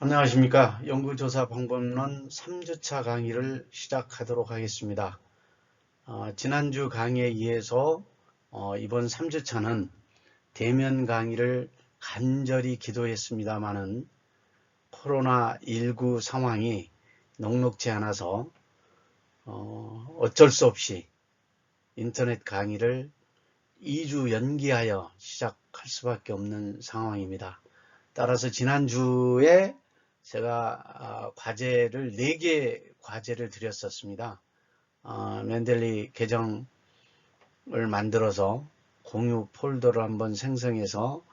안녕하십니까. 연구조사 방법론 3주차 강의를 시작하도록 하겠습니다. 지난주 강의에 이어서 이번 3주차는 대면 강의를 간절히 기도했습니다마는 코로나19 상황이 녹록지 않아서 어쩔 수 없이 인터넷 강의를 2주 연기하여 시작할 수밖에 없는 상황입니다. 따라서 지난주에 제가 과제를 4개 과제를 드렸었습니다. 맨델리 계정을 만들어서 공유 폴더를 한번 생성해서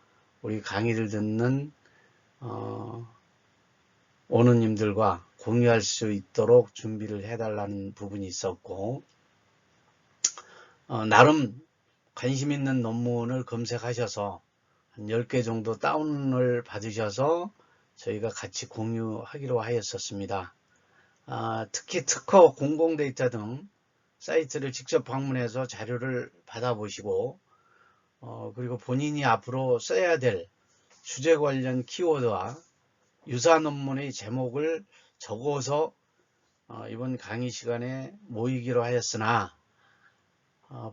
우리 강의를 듣는 오너님들과 공유할 수 있도록 준비를 해달라는 부분이 있었고, 나름 관심 있는 논문을 검색하셔서 한 10개 정도 다운을 받으셔서 저희가 같이 공유하기로 하였었습니다. 특히 특허, 공공데이터 등 사이트를 직접 방문해서 자료를 받아보시고 그리고 본인이 앞으로 써야 될 주제 관련 키워드와 유사 논문의 제목을 적어서 이번 강의 시간에 모이기로 하였으나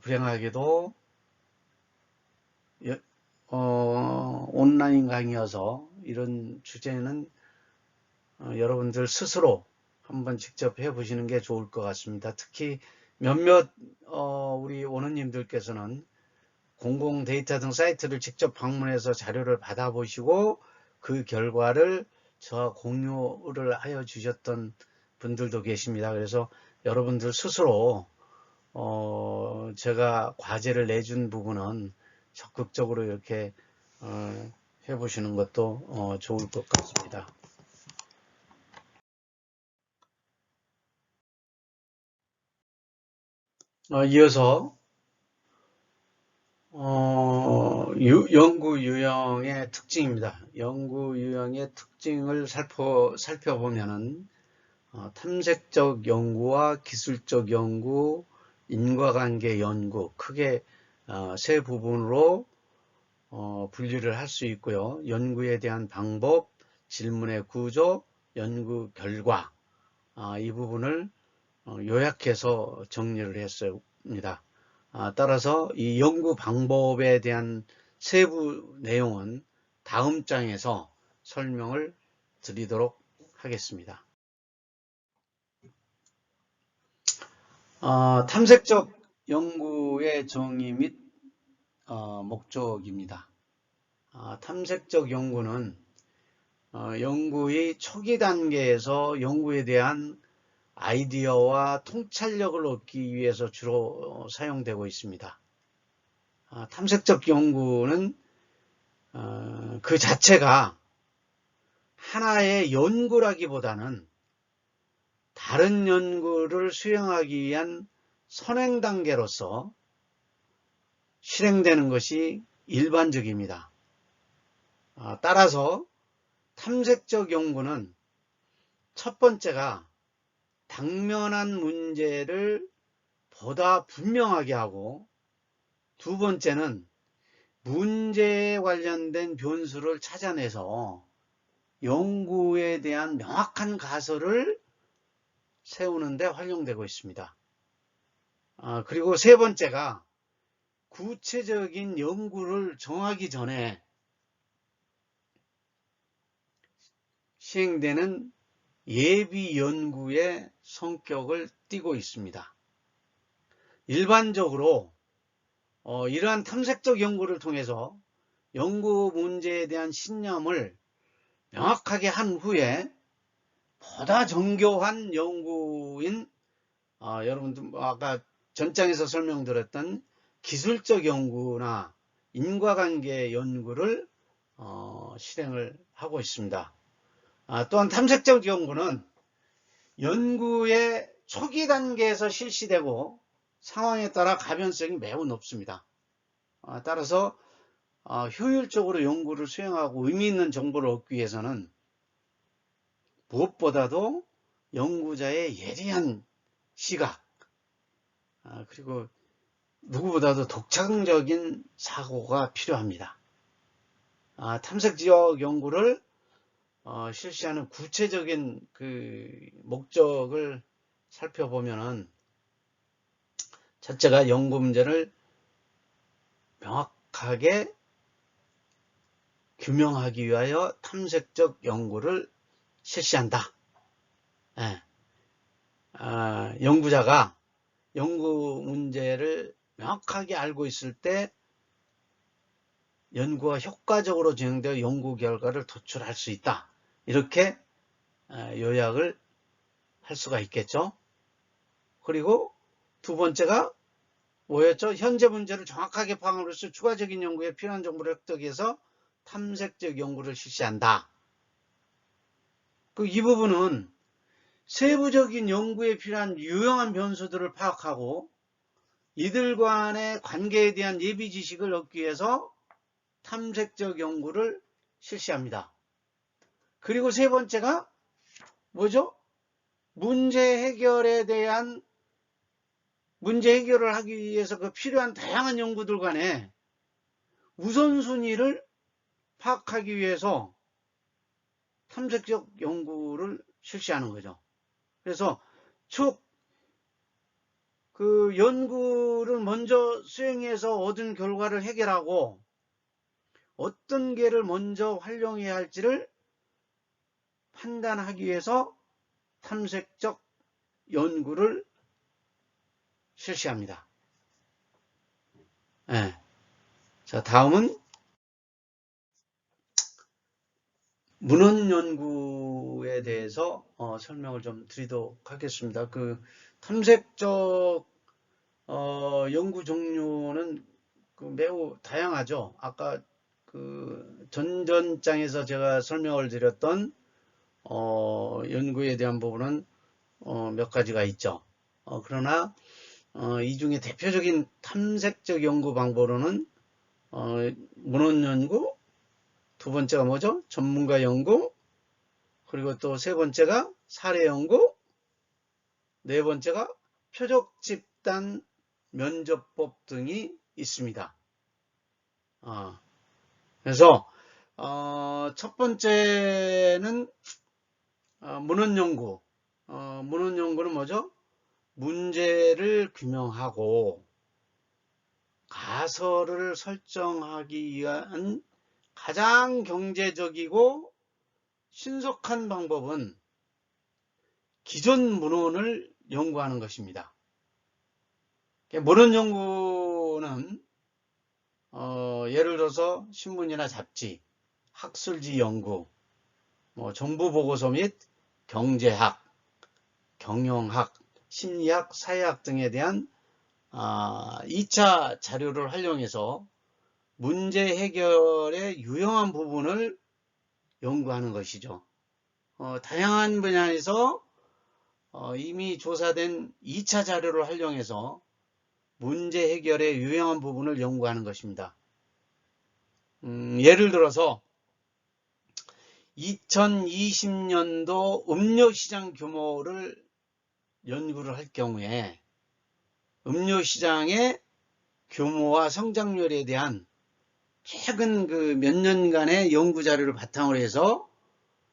불행하게도 온라인 강의여서 이런 주제는 여러분들 스스로 한번 직접 해보시는 게 좋을 것 같습니다. 특히 몇몇 우리 오너님들께서는 공공 데이터 등 사이트를 직접 방문해서 자료를 받아보시고 그 결과를 저와 공유를 하여 주셨던 분들도 계십니다. 그래서 여러분들 스스로 제가 과제를 내준 부분은 적극적으로 이렇게 해보시는 것도 좋을 것 같습니다. 이어서 연구 유형의 특징입니다. 연구 유형의 특징을 살펴보면은 탐색적 연구와 기술적 연구, 인과관계 연구 크게 세 부분으로 분리를 할 수 있고요. 연구에 대한 방법, 질문의 구조, 연구 결과 이 부분을 요약해서 정리를 했습니다. 따라서 이 연구 방법에 대한 세부 내용은 다음 장에서 설명을 드리도록 하겠습니다. 탐색적 연구의 정의 및 목적입니다. 탐색적 연구는 연구의 초기 단계에서 연구에 대한 아이디어와 통찰력을 얻기 위해서 주로 사용되고 있습니다. 탐색적 연구는 그 자체가 하나의 연구라기보다는 다른 연구를 수행하기 위한 선행 단계로서 실행되는 것이 일반적입니다. 따라서 탐색적 연구는 첫 번째가 당면한 문제를 보다 분명하게 하고, 두 번째는 문제에 관련된 변수를 찾아내서 연구에 대한 명확한 가설을 세우는 데 활용되고 있습니다. 그리고 세 번째가 구체적인 연구를 정하기 전에 시행되는 예비 연구의 성격을 띠고 있습니다. 일반적으로 이러한 탐색적 연구를 통해서 연구 문제에 대한 신념을 명확하게 한 후에 보다 정교한 연구인 여러분들 아까 전장에서 설명드렸던 기술적 연구나 인과관계 연구를 실행을 하고 있습니다. 또한 탐색적 연구는 연구의 초기 단계에서 실시되고 상황에 따라 가변성이 매우 높습니다. 따라서 효율적으로 연구를 수행하고 의미 있는 정보를 얻기 위해서는 무엇보다도 연구자의 예리한 시각, 그리고 누구보다도 독창적인 사고가 필요합니다. 탐색적 연구를 실시하는 구체적인 그 목적을 살펴보면은, 첫째가 연구 문제를 명확하게 규명하기 위하여 탐색적 연구를 실시한다. 예. 연구자가 연구 문제를 명확하게 알고 있을 때 연구가 효과적으로 진행되어 연구 결과를 도출할 수 있다. 이렇게 요약을 할 수가 있겠죠. 그리고 두 번째가 뭐였죠? 현재 문제를 정확하게 파악함으로써 추가적인 연구에 필요한 정보를 획득해서 위해서 탐색적 연구를 실시한다. 이 부분은 세부적인 연구에 필요한 유용한 변수들을 파악하고 이들 간의 관계에 대한 예비 지식을 얻기 위해서 탐색적 연구를 실시합니다. 그리고 세 번째가 뭐죠? 문제 해결을 하기 위해서 그 필요한 다양한 연구들 간에 우선순위를 파악하기 위해서 탐색적 연구를 실시하는 거죠. 그래서 그 연구를 먼저 수행해서 얻은 결과를 해결하고 어떤 개를 먼저 활용해야 할지를 판단하기 위해서 탐색적 연구를 실시합니다. 네. 자, 다음은 문헌 연구에 대해서 설명을 좀 드리도록 하겠습니다. 그 탐색적 연구 종류는 매우 다양하죠. 아까 그 전전장에서 제가 설명을 드렸던 연구에 대한 부분은 몇 가지가 있죠. 그러나 이 중에 대표적인 탐색적 연구 방법으로는 문헌 연구, 두 번째가 뭐죠? 전문가 연구, 그리고 또 세 번째가 사례 연구, 네 번째가 표적 집단 면접법 등이 있습니다. 그래서 첫 번째는 문헌 연구. 문헌 연구는 뭐죠? 문제를 규명하고 가설을 설정하기 위한 가장 경제적이고 신속한 방법은 기존 문헌을 연구하는 것입니다. 문헌 연구는 예를 들어서 신문이나 잡지, 학술지 연구, 정부보고서 및 경제학, 경영학, 심리학, 사회학 등에 대한 2차 자료를 활용해서 문제 해결의 유용한 부분을 연구하는 것이죠. 다양한 분야에서 이미 조사된 2차 자료를 활용해서 문제 해결의 유용한 부분을 연구하는 것입니다. 예를 들어서 2020년도 음료시장 규모를 연구를 할 경우에 음료시장의 규모와 성장률에 대한 최근 그 몇 년간의 연구 자료를 바탕으로 해서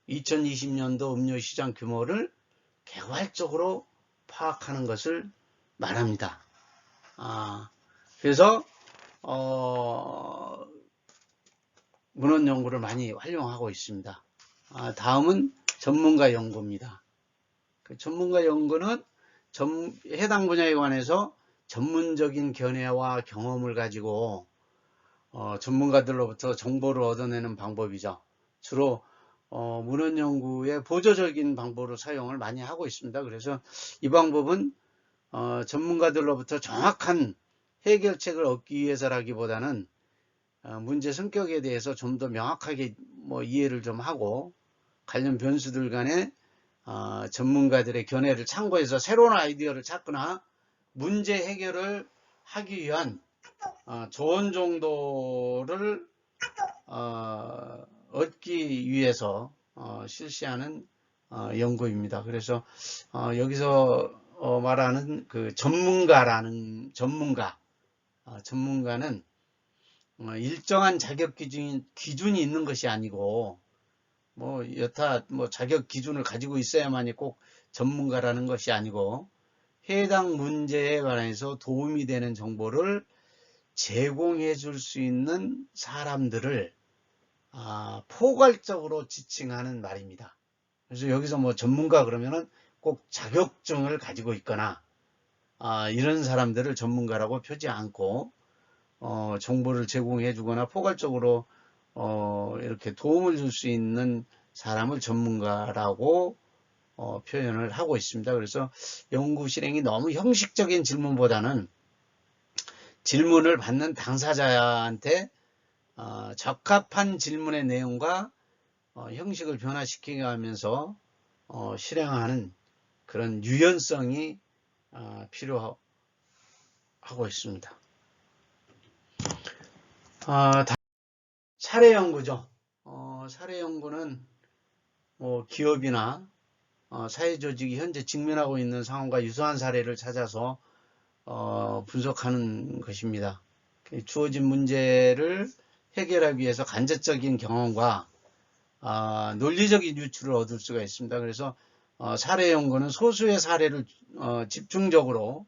2020년도 음료시장 규모를 개괄적으로 파악하는 것을 말합니다. 그래서 문헌 연구를 많이 활용하고 있습니다. 다음은 전문가 연구입니다. 그 전문가 연구는 해당 분야에 관해서 전문적인 견해와 경험을 가지고 전문가들로부터 정보를 얻어내는 방법이죠. 주로 문헌 연구의 보조적인 방법으로 사용을 많이 하고 있습니다. 그래서 이 방법은 전문가들로부터 정확한 해결책을 얻기 위해서라기보다는 문제 성격에 대해서 좀 더 명확하게 이해를 좀 하고 관련 변수들 간에 전문가들의 견해를 참고해서 새로운 아이디어를 찾거나 문제 해결을 하기 위한 조언 정도를 얻기 위해서 실시하는 연구입니다. 그래서 여기서 말하는 그 전문가는 일정한 자격 기준이 있는 것이 아니고 뭐 여타 뭐 자격 기준을 가지고 있어야만이 꼭 전문가라는 것이 아니고 해당 문제에 관해서 도움이 되는 정보를 제공해 줄 수 있는 사람들을 포괄적으로 지칭하는 말입니다. 그래서 여기서 뭐 전문가 그러면은 꼭 자격증을 가지고 있거나 이런 사람들을 전문가라고 표지 않고 정보를 제공해 주거나 포괄적으로 이렇게 도움을 줄 수 있는 사람을 전문가라고 표현을 하고 있습니다. 그래서 연구 실행이 너무 형식적인 질문보다는 질문을 받는 당사자한테 적합한 질문의 내용과 형식을 변화시키게 하면서 실행하는 그런 유연성이 필요하고 있습니다. 사례 연구죠. 사례 연구는 뭐 기업이나 사회조직이 현재 직면하고 있는 상황과 유사한 사례를 찾아서 분석하는 것입니다. 주어진 문제를 해결하기 위해서 간접적인 경험과 논리적인 유추를 얻을 수가 있습니다. 그래서 사례 연구는 소수의 사례를 집중적으로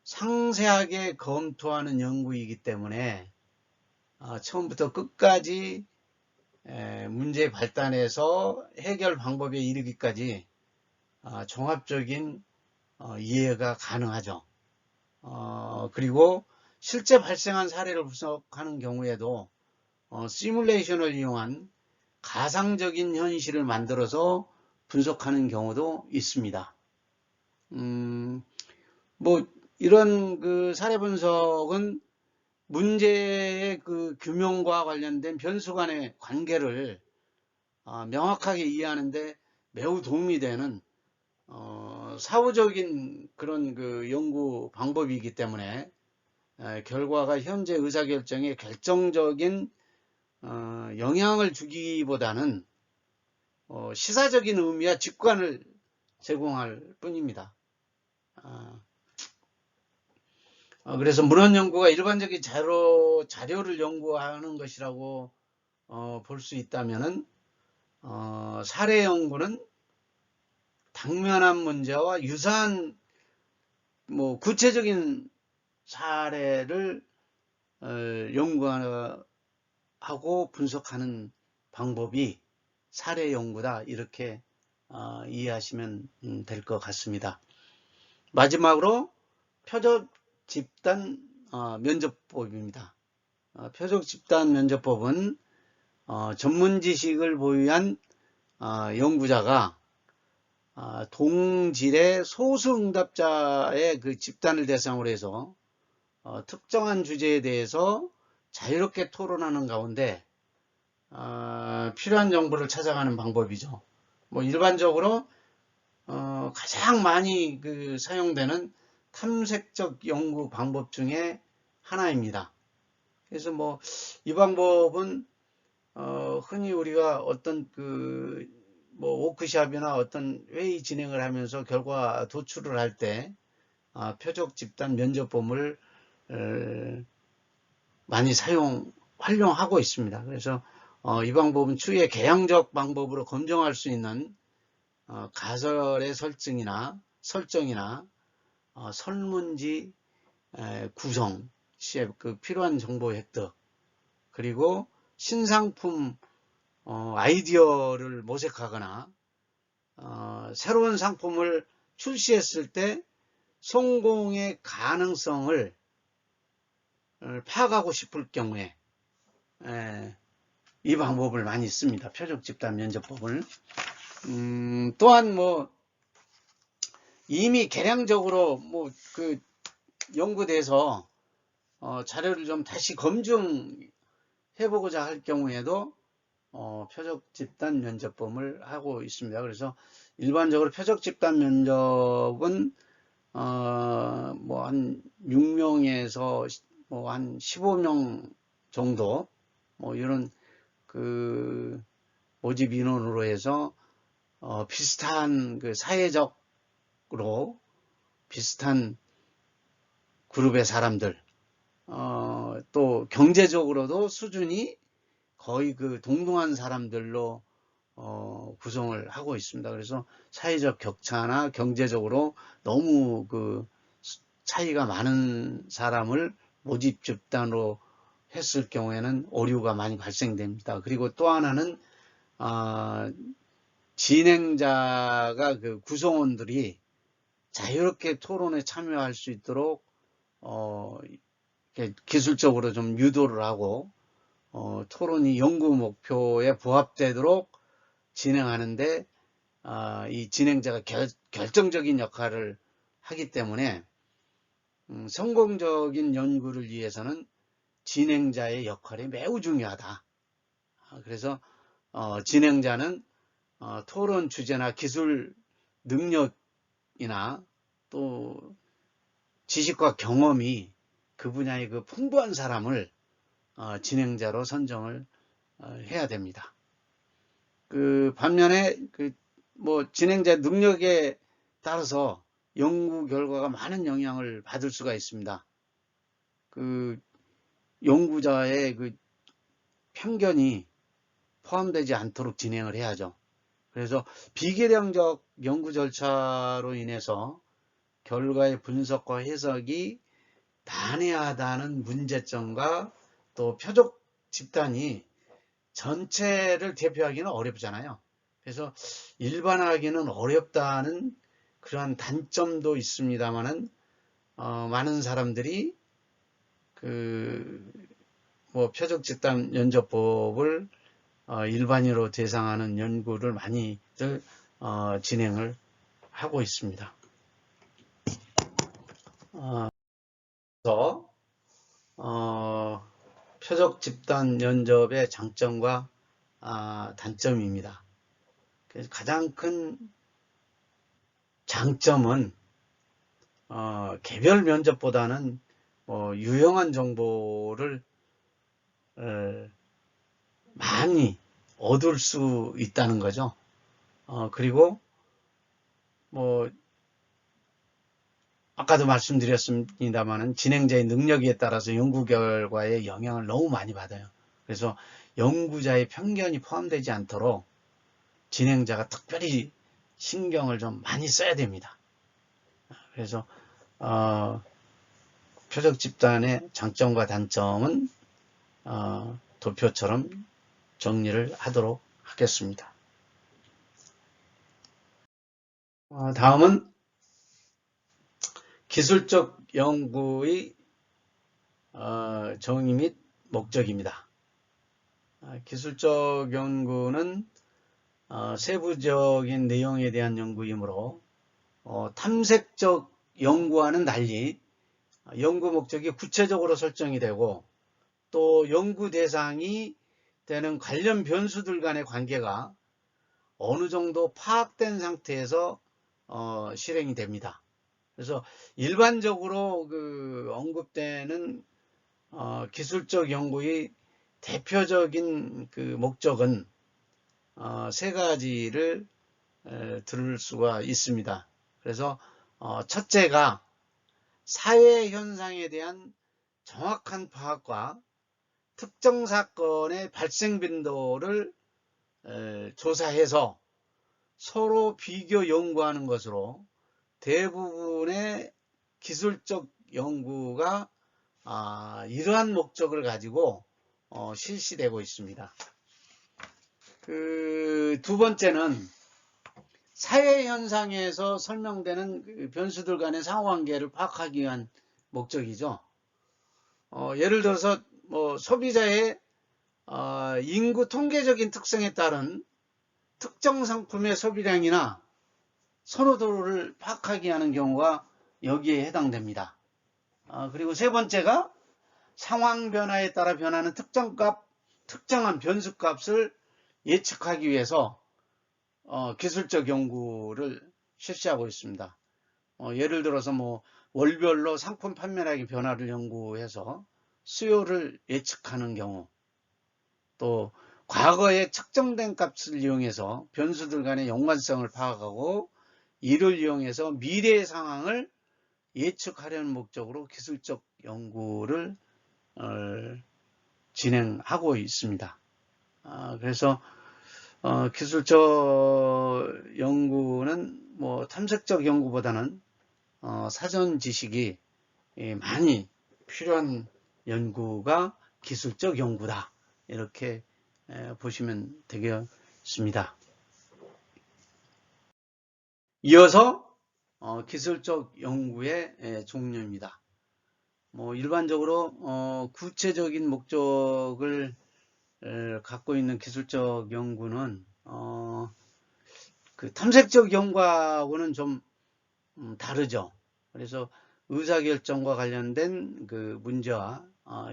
상세하게 검토하는 연구이기 때문에 처음부터 끝까지 문제의 발단에서 해결 방법에 이르기까지 종합적인 이해가 가능하죠. 그리고 실제 발생한 사례를 분석하는 경우에도 시뮬레이션을 이용한 가상적인 현실을 만들어서 분석하는 경우도 있습니다. 뭐 이런 그 사례 분석은 문제의 그 규명과 관련된 변수 간의 관계를 명확하게 이해하는데 매우 도움이 되는 사후적인 그런 그 연구 방법이기 때문에 결과가 현재 의사결정에 결정적인 영향을 주기보다는 시사적인 의미와 직관을 제공할 뿐입니다. 그래서 문헌 연구가 일반적인 자료를 연구하는 것이라고 볼 수 있다면은 사례 연구는 당면한 문제와 유사한 뭐 구체적인 사례를 연구하고 분석하는 방법이 사례 연구다, 이렇게 이해하시면 될 것 같습니다. 마지막으로 표적 집단 면접법입니다. 표적 집단 면접법은 전문 지식을 보유한 연구자가 동질의 소수 응답자의 그 집단을 대상으로 해서 특정한 주제에 대해서 자유롭게 토론하는 가운데 필요한 정보를 찾아가는 방법이죠. 뭐 일반적으로 가장 많이 그 사용되는 탐색적 연구 방법 중에 하나입니다. 그래서 뭐 이 방법은 흔히 우리가 어떤 그 뭐 워크숍이나 어떤 회의 진행을 하면서 결과 도출을 할 때 표적 집단 면접법을 많이 활용하고 있습니다. 그래서 이 방법은 추후에 개량적 방법으로 검증할 수 있는 가설의 설정이나 설문지 구성 시에 그 필요한 정보 획득, 그리고 신상품 아이디어를 모색하거나 새로운 상품을 출시했을 때 성공의 가능성을 파악하고 싶을 경우에 이 방법을 많이 씁니다. 표적 집단 면접법을. 또한 뭐 이미 개량적으로 뭐 그 연구돼서 자료를 좀 다시 검증해보고자 할 경우에도 표적 집단 면접법을 하고 있습니다. 그래서 일반적으로 표적 집단 면접은 뭐 한 6명에서 뭐 한 15명 정도 뭐 이런 그 모집 인원으로 해서 비슷한 그 사회적으로 비슷한 그룹의 사람들, 또 경제적으로도 수준이 거의 그 동등한 사람들로 구성을 하고 있습니다. 그래서 사회적 격차나 경제적으로 너무 그 차이가 많은 사람을 모집 집단으로 했을 경우에는 오류가 많이 발생됩니다. 그리고 또 하나는 진행자가 그 구성원들이 자유롭게 토론에 참여할 수 있도록 기술적으로 좀 유도를 하고 토론이 연구 목표에 부합되도록 진행하는데 이 진행자가 결정적인 역할을 하기 때문에 성공적인 연구를 위해서는 진행자의 역할이 매우 중요하다. 그래서 진행자는 토론 주제나 기술 능력이나 또 지식과 경험이 그 분야의 그 풍부한 사람을 진행자로 선정을 해야 됩니다. 그 반면에 뭐 진행자 능력에 따라서 연구 결과가 많은 영향을 받을 수가 있습니다. 그 연구자의 그 편견이 포함되지 않도록 진행을 해야죠. 그래서 비계량적 연구 절차로 인해서 결과의 분석과 해석이 난해하다는 문제점과 또 표적 집단이 전체를 대표하기는 어렵잖아요. 그래서 일반화하기는 어렵다는 그러한 단점도 있습니다만은 많은 사람들이 뭐 표적 집단 연접법을 일반인으로 대상하는 연구를 많이들 진행을 하고 있습니다. 그래서 표적 집단 연접의 장점과 단점입니다. 그래서 가장 큰 장점은 개별 면접보다는 유용한 정보를 많이 얻을 수 있다는 거죠. 그리고 뭐 아까도 말씀드렸습니다만 진행자의 능력에 따라서 연구 결과에 영향을 너무 많이 받아요. 그래서 연구자의 편견이 포함되지 않도록 진행자가 특별히 신경을 좀 많이 써야 됩니다. 그래서 표적 집단의 장점과 단점은 도표처럼 정리를 하도록 하겠습니다. 다음은 기술적 연구의 정의 및 목적입니다. 기술적 연구는 세부적인 내용에 대한 연구이므로 탐색적 연구와는 달리 연구 목적이 구체적으로 설정이 되고 또 연구 대상이 되는 관련 변수들 간의 관계가 어느 정도 파악된 상태에서 실행이 됩니다. 그래서 일반적으로 언급되는 기술적 연구의 대표적인 목적은 세 가지를 들을 수가 있습니다. 그래서 첫째가 사회 현상에 대한 정확한 파악과 특정 사건의 발생 빈도를 조사해서 서로 비교 연구하는 것으로 대부분의 기술적 연구가 이러한 목적을 가지고 실시되고 있습니다. 두 번째는 사회 현상에서 설명되는 변수들 간의 상호관계를 파악하기 위한 목적이죠. 예를 들어서 소비자의 인구 통계적인 특성에 따른 특정 상품의 소비량이나 선호도를 파악하기 위한 경우가 여기에 해당됩니다. 그리고 세 번째가 상황 변화에 따라 변하는 특정한 변수값을 예측하기 위해서 기술적 연구를 실시하고 있습니다. 예를 들어서 월별로 상품 판매량의 변화를 연구해서 수요를 예측하는 경우, 또 과거에 측정된 값을 이용해서 변수들 간의 연관성을 파악하고 이를 이용해서 미래의 상황을 예측하려는 목적으로 기술적 연구를 진행하고 있습니다. 그래서 기술적 연구는 뭐 탐색적 연구보다는 사전 지식이 많이 필요한 연구가 기술적 연구다. 이렇게 보시면 되겠습니다. 이어서 기술적 연구의 종류입니다. 뭐 일반적으로 구체적인 목적을 갖고 있는 기술적 연구는 그 탐색적 연구하고는 좀 다르죠. 그래서 의사결정과 관련된 그 문제와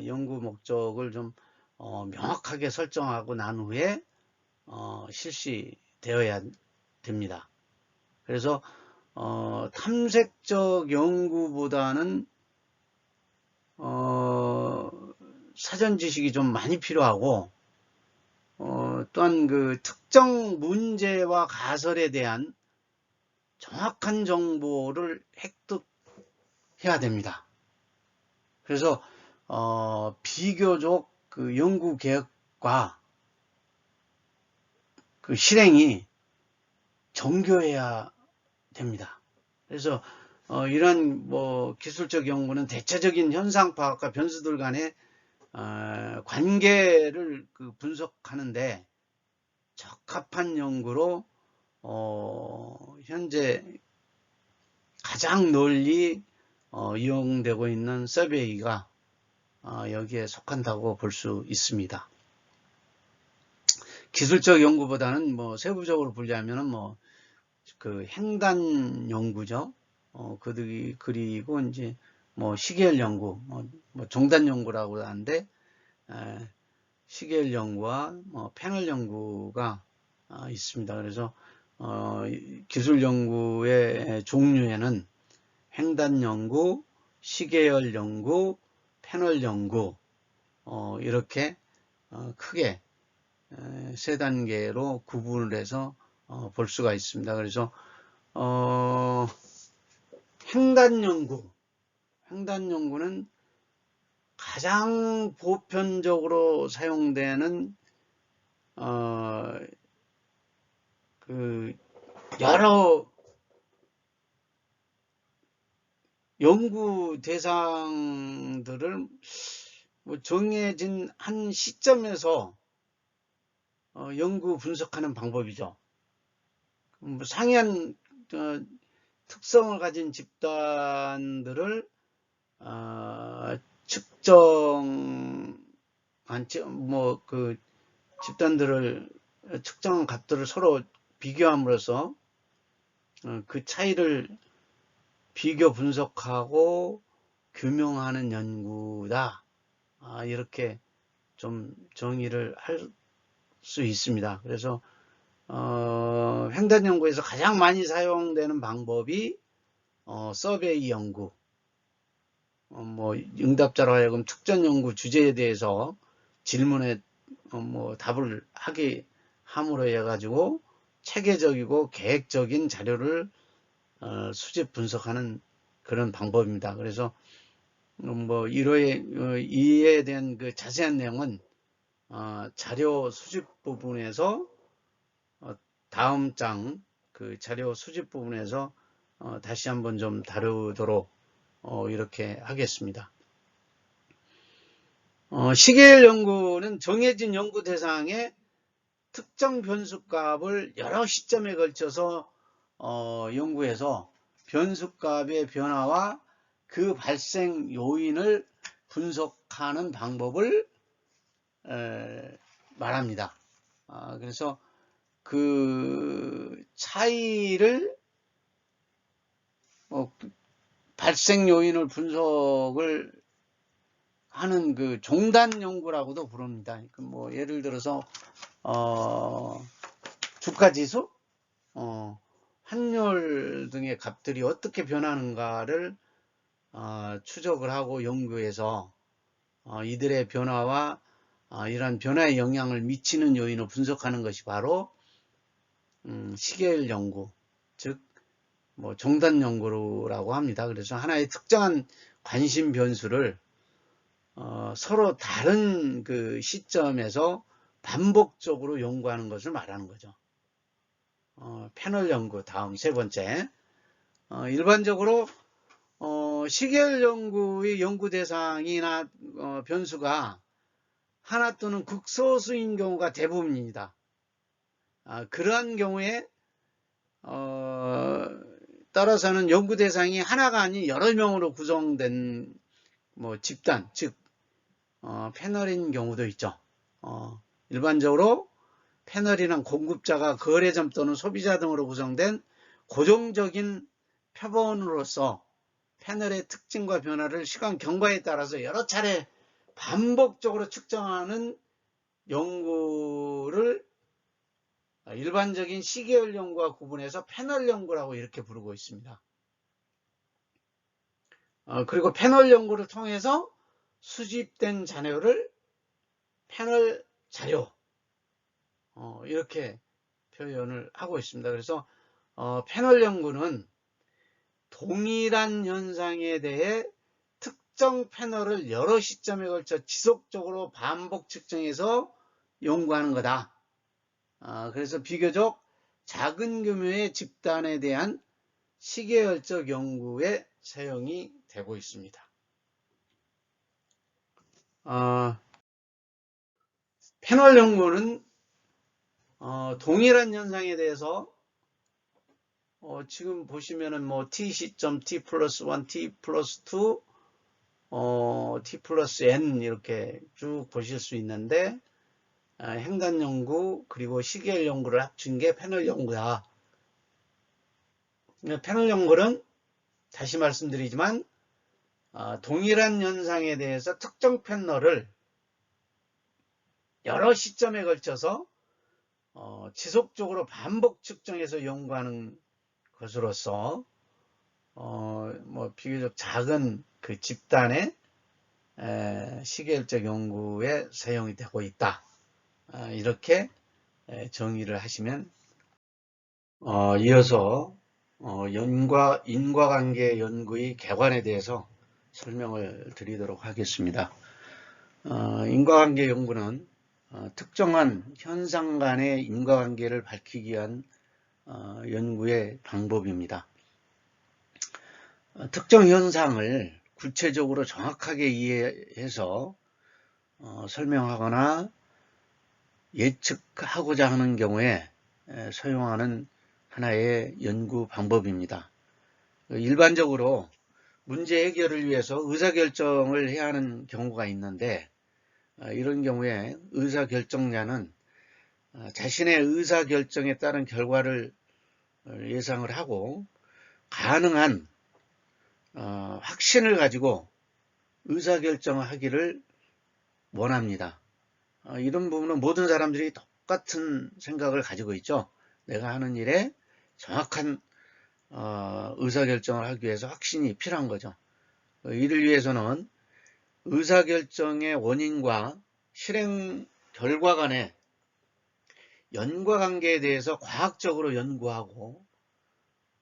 연구 목적을 좀 명확하게 설정하고 난 후에 실시되어야 됩니다. 그래서 탐색적 연구보다는 사전 지식이 좀 많이 필요하고 또한 그 특정 문제와 가설에 대한 정확한 정보를 획득해야 됩니다. 그래서 비교적 그 연구 계획과 그 실행이 정교해야 됩니다. 그래서 이러한 뭐 기술적 연구는 대체적인 현상 파악과 변수들 간의 관계를 그 분석하는데 적합한 연구로 현재 가장 널리 이용되고 있는 서베이가 여기에 속한다고 볼 수 있습니다. 기술적 연구보다는 뭐 세부적으로 분류하면은 뭐 그 행단 연구죠. 그리고 이제 뭐 시계열 연구, 뭐 종단 연구라고 하는데 시계열 연구와 뭐 패널 연구가 있습니다. 그래서 기술 연구의 종류에는 횡단 연구, 시계열 연구, 패널 연구 이렇게 크게 세 단계로 구분을 해서 볼 수가 있습니다. 그래서 횡단 연구는 가장 보편적으로 사용되는 그 여러 연구 대상들을 뭐 정해진 한 시점에서 연구 분석하는 방법이죠. 뭐 상이한 특성을 가진 집단들을 뭐 그 집단들을 측정한 값들을 서로 비교함으로써 그 차이를 비교 분석하고 규명하는 연구다. 이렇게 좀 정의를 할 수 있습니다. 그래서 횡단 연구에서 가장 많이 사용되는 방법이 서베이 연구, 뭐 응답자로 하여금 특정 연구 주제에 대해서 질문에 뭐 답을 하게 함으로 해가지고 체계적이고 계획적인 자료를 수집 분석하는 그런 방법입니다. 그래서 뭐 이에 대한 그 자세한 내용은 자료 수집 부분에서 다음 장 그 자료 수집 부분에서 다시 한번 좀 다루도록 이렇게 하겠습니다. 시계열 연구는 정해진 연구 대상의 특정 변수값을 여러 시점에 걸쳐서 연구해서 변수값의 변화와 그 발생 요인을 분석하는 방법을 말합니다. 그래서 그 차이를 발생 요인을 분석을 하는 그 종단 연구라고도 부릅니다. 뭐 예를 들어서 주가지수, 환율 등의 값들이 어떻게 변하는가를 추적을 하고 연구해서 이들의 변화와 이러한 변화에 영향을 미치는 요인을 분석하는 것이 바로 시계열 연구, 즉 뭐 종단 연구라고 합니다. 그래서 하나의 특정한 관심 변수를 서로 다른 그 시점에서 반복적으로 연구하는 것을 말하는 거죠. 패널 연구. 다음 세 번째. 일반적으로 시계열 연구의 연구 대상이나 변수가 하나 또는 극소수인 경우가 대부분입니다. 그러한 경우에 따라서는 연구 대상이 하나가 아닌 여러 명으로 구성된 집단, 즉 패널인 경우도 있죠. 일반적으로 패널이란 공급자가 거래점 또는 소비자 등으로 구성된 고정적인 표본으로서 패널의 특징과 변화를 시간 경과에 따라서 여러 차례 반복적으로 측정하는 연구를 일반적인 시계열 연구와 구분해서 패널 연구라고 이렇게 부르고 있습니다. 그리고 패널 연구를 통해서 수집된 자료를 패널 자료 이렇게 표현을 하고 있습니다. 그래서 패널 연구는 동일한 현상에 대해 특정 패널을 여러 시점에 걸쳐 지속적으로 반복 측정해서 연구하는 거다. 그래서 비교적 작은 규모의 집단에 대한 시계열적 연구에 사용이 되고 있습니다. 패널 연구는 동일한 현상에 대해서 지금 보시면은 t 시점 t 플러스 1, t 플러스 2, t 플러스 n 이렇게 쭉 보실 수 있는데 횡단 연구 그리고 시계열 연구를 합친 게 패널 연구다. 패널 연구는 다시 말씀드리지만 동일한 현상에 대해서 특정 패널을 여러 시점에 걸쳐서 지속적으로 반복 측정해서 연구하는 것으로서 비교적 작은 그 집단의 시계열적 연구에 사용이 되고 있다. 이렇게 정의를 하시면 이어서 인과관계 연구의 개관에 대해서 설명을 드리도록 하겠습니다. 인과관계 연구는 특정한 현상 간의 인과관계를 밝히기 위한 연구의 방법입니다. 특정 현상을 구체적으로 정확하게 이해해서 설명하거나 예측하고자 하는 경우에 사용하는 하나의 연구 방법입니다. 일반적으로 문제 해결을 위해서 의사결정을 해야 하는 경우가 있는데 이런 경우에 의사결정자는 자신의 의사결정에 따른 결과를 예상을 하고 가능한 확신을 가지고 의사결정을 하기를 원합니다. 이런 부분은 모든 사람들이 똑같은 생각을 가지고 있죠. 내가 하는 일에 정확한 의사결정을 하기 위해서 확신이 필요한 거죠. 이를 위해서는 의사결정의 원인과 실행 결과 간의 연관관계에 대해서 과학적으로 연구하고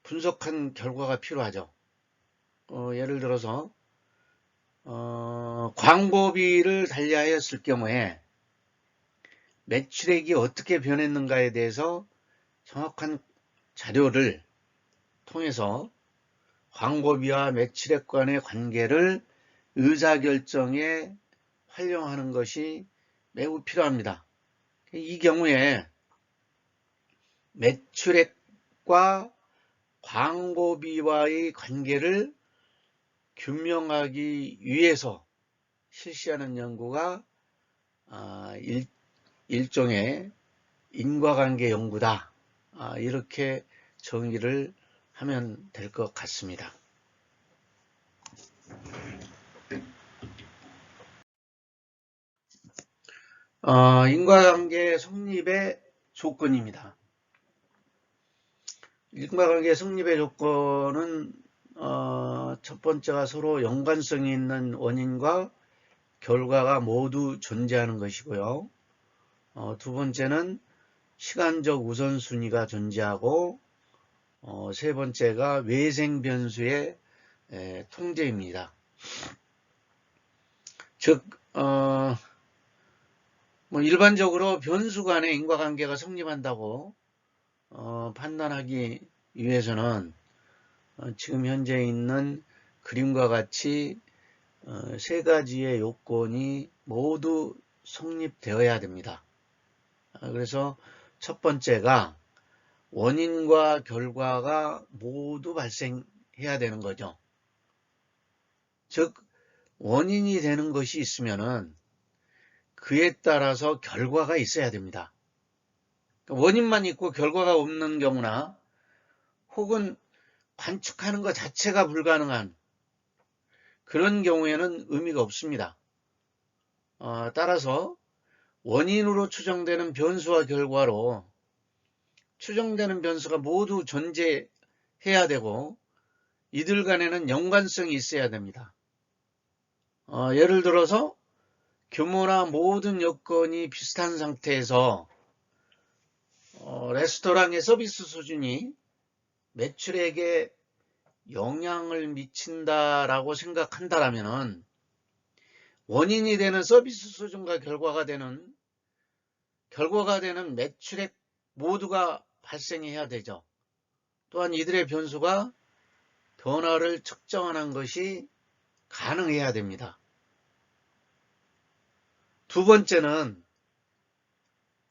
분석한 결과가 필요하죠. 예를 들어서 광고비를 달리하였을 경우에 매출액이 어떻게 변했는가에 대해서 정확한 자료를 통해서 광고비와 매출액 간의 관계를 의사결정에 활용하는 것이 매우 필요합니다. 이 경우에 매출액과 광고비와의 관계를 규명하기 위해서 실시하는 연구가 일종의 인과관계 연구다. 이렇게 정의를 하면 될 것 같습니다. 인과관계 성립의 조건입니다. 인과관계 성립의 조건은 첫 번째가 서로 연관성이 있는 원인과 결과가 모두 존재하는 것이고요. 두 번째는 시간적 우선순위가 존재하고 세 번째가 외생 변수의 통제입니다. 즉 뭐 일반적으로 변수 간의 인과관계가 성립한다고 판단하기 위해서는 지금 현재 있는 그림과 같이 세 가지의 요건이 모두 성립되어야 됩니다. 그래서 첫 번째가 원인과 결과가 모두 발생해야 되는 거죠. 즉 원인이 되는 것이 있으면은 그에 따라서 결과가 있어야 됩니다. 원인만 있고 결과가 없는 경우나 혹은 관측하는 것 자체가 불가능한 그런 경우에는 의미가 없습니다. 따라서 원인으로 추정되는 변수와 결과로 추정되는 변수가 모두 존재해야 되고 이들 간에는 연관성이 있어야 됩니다. 예를 들어서 규모나 모든 여건이 비슷한 상태에서 레스토랑의 서비스 수준이 매출액에 영향을 미친다라고 생각한다라면 원인이 되는 서비스 수준과 결과가 되는 매출액 모두가 발생해야 되죠. 또한 이들의 변수가 변화를 측정하는 것이 가능해야 됩니다. 두 번째는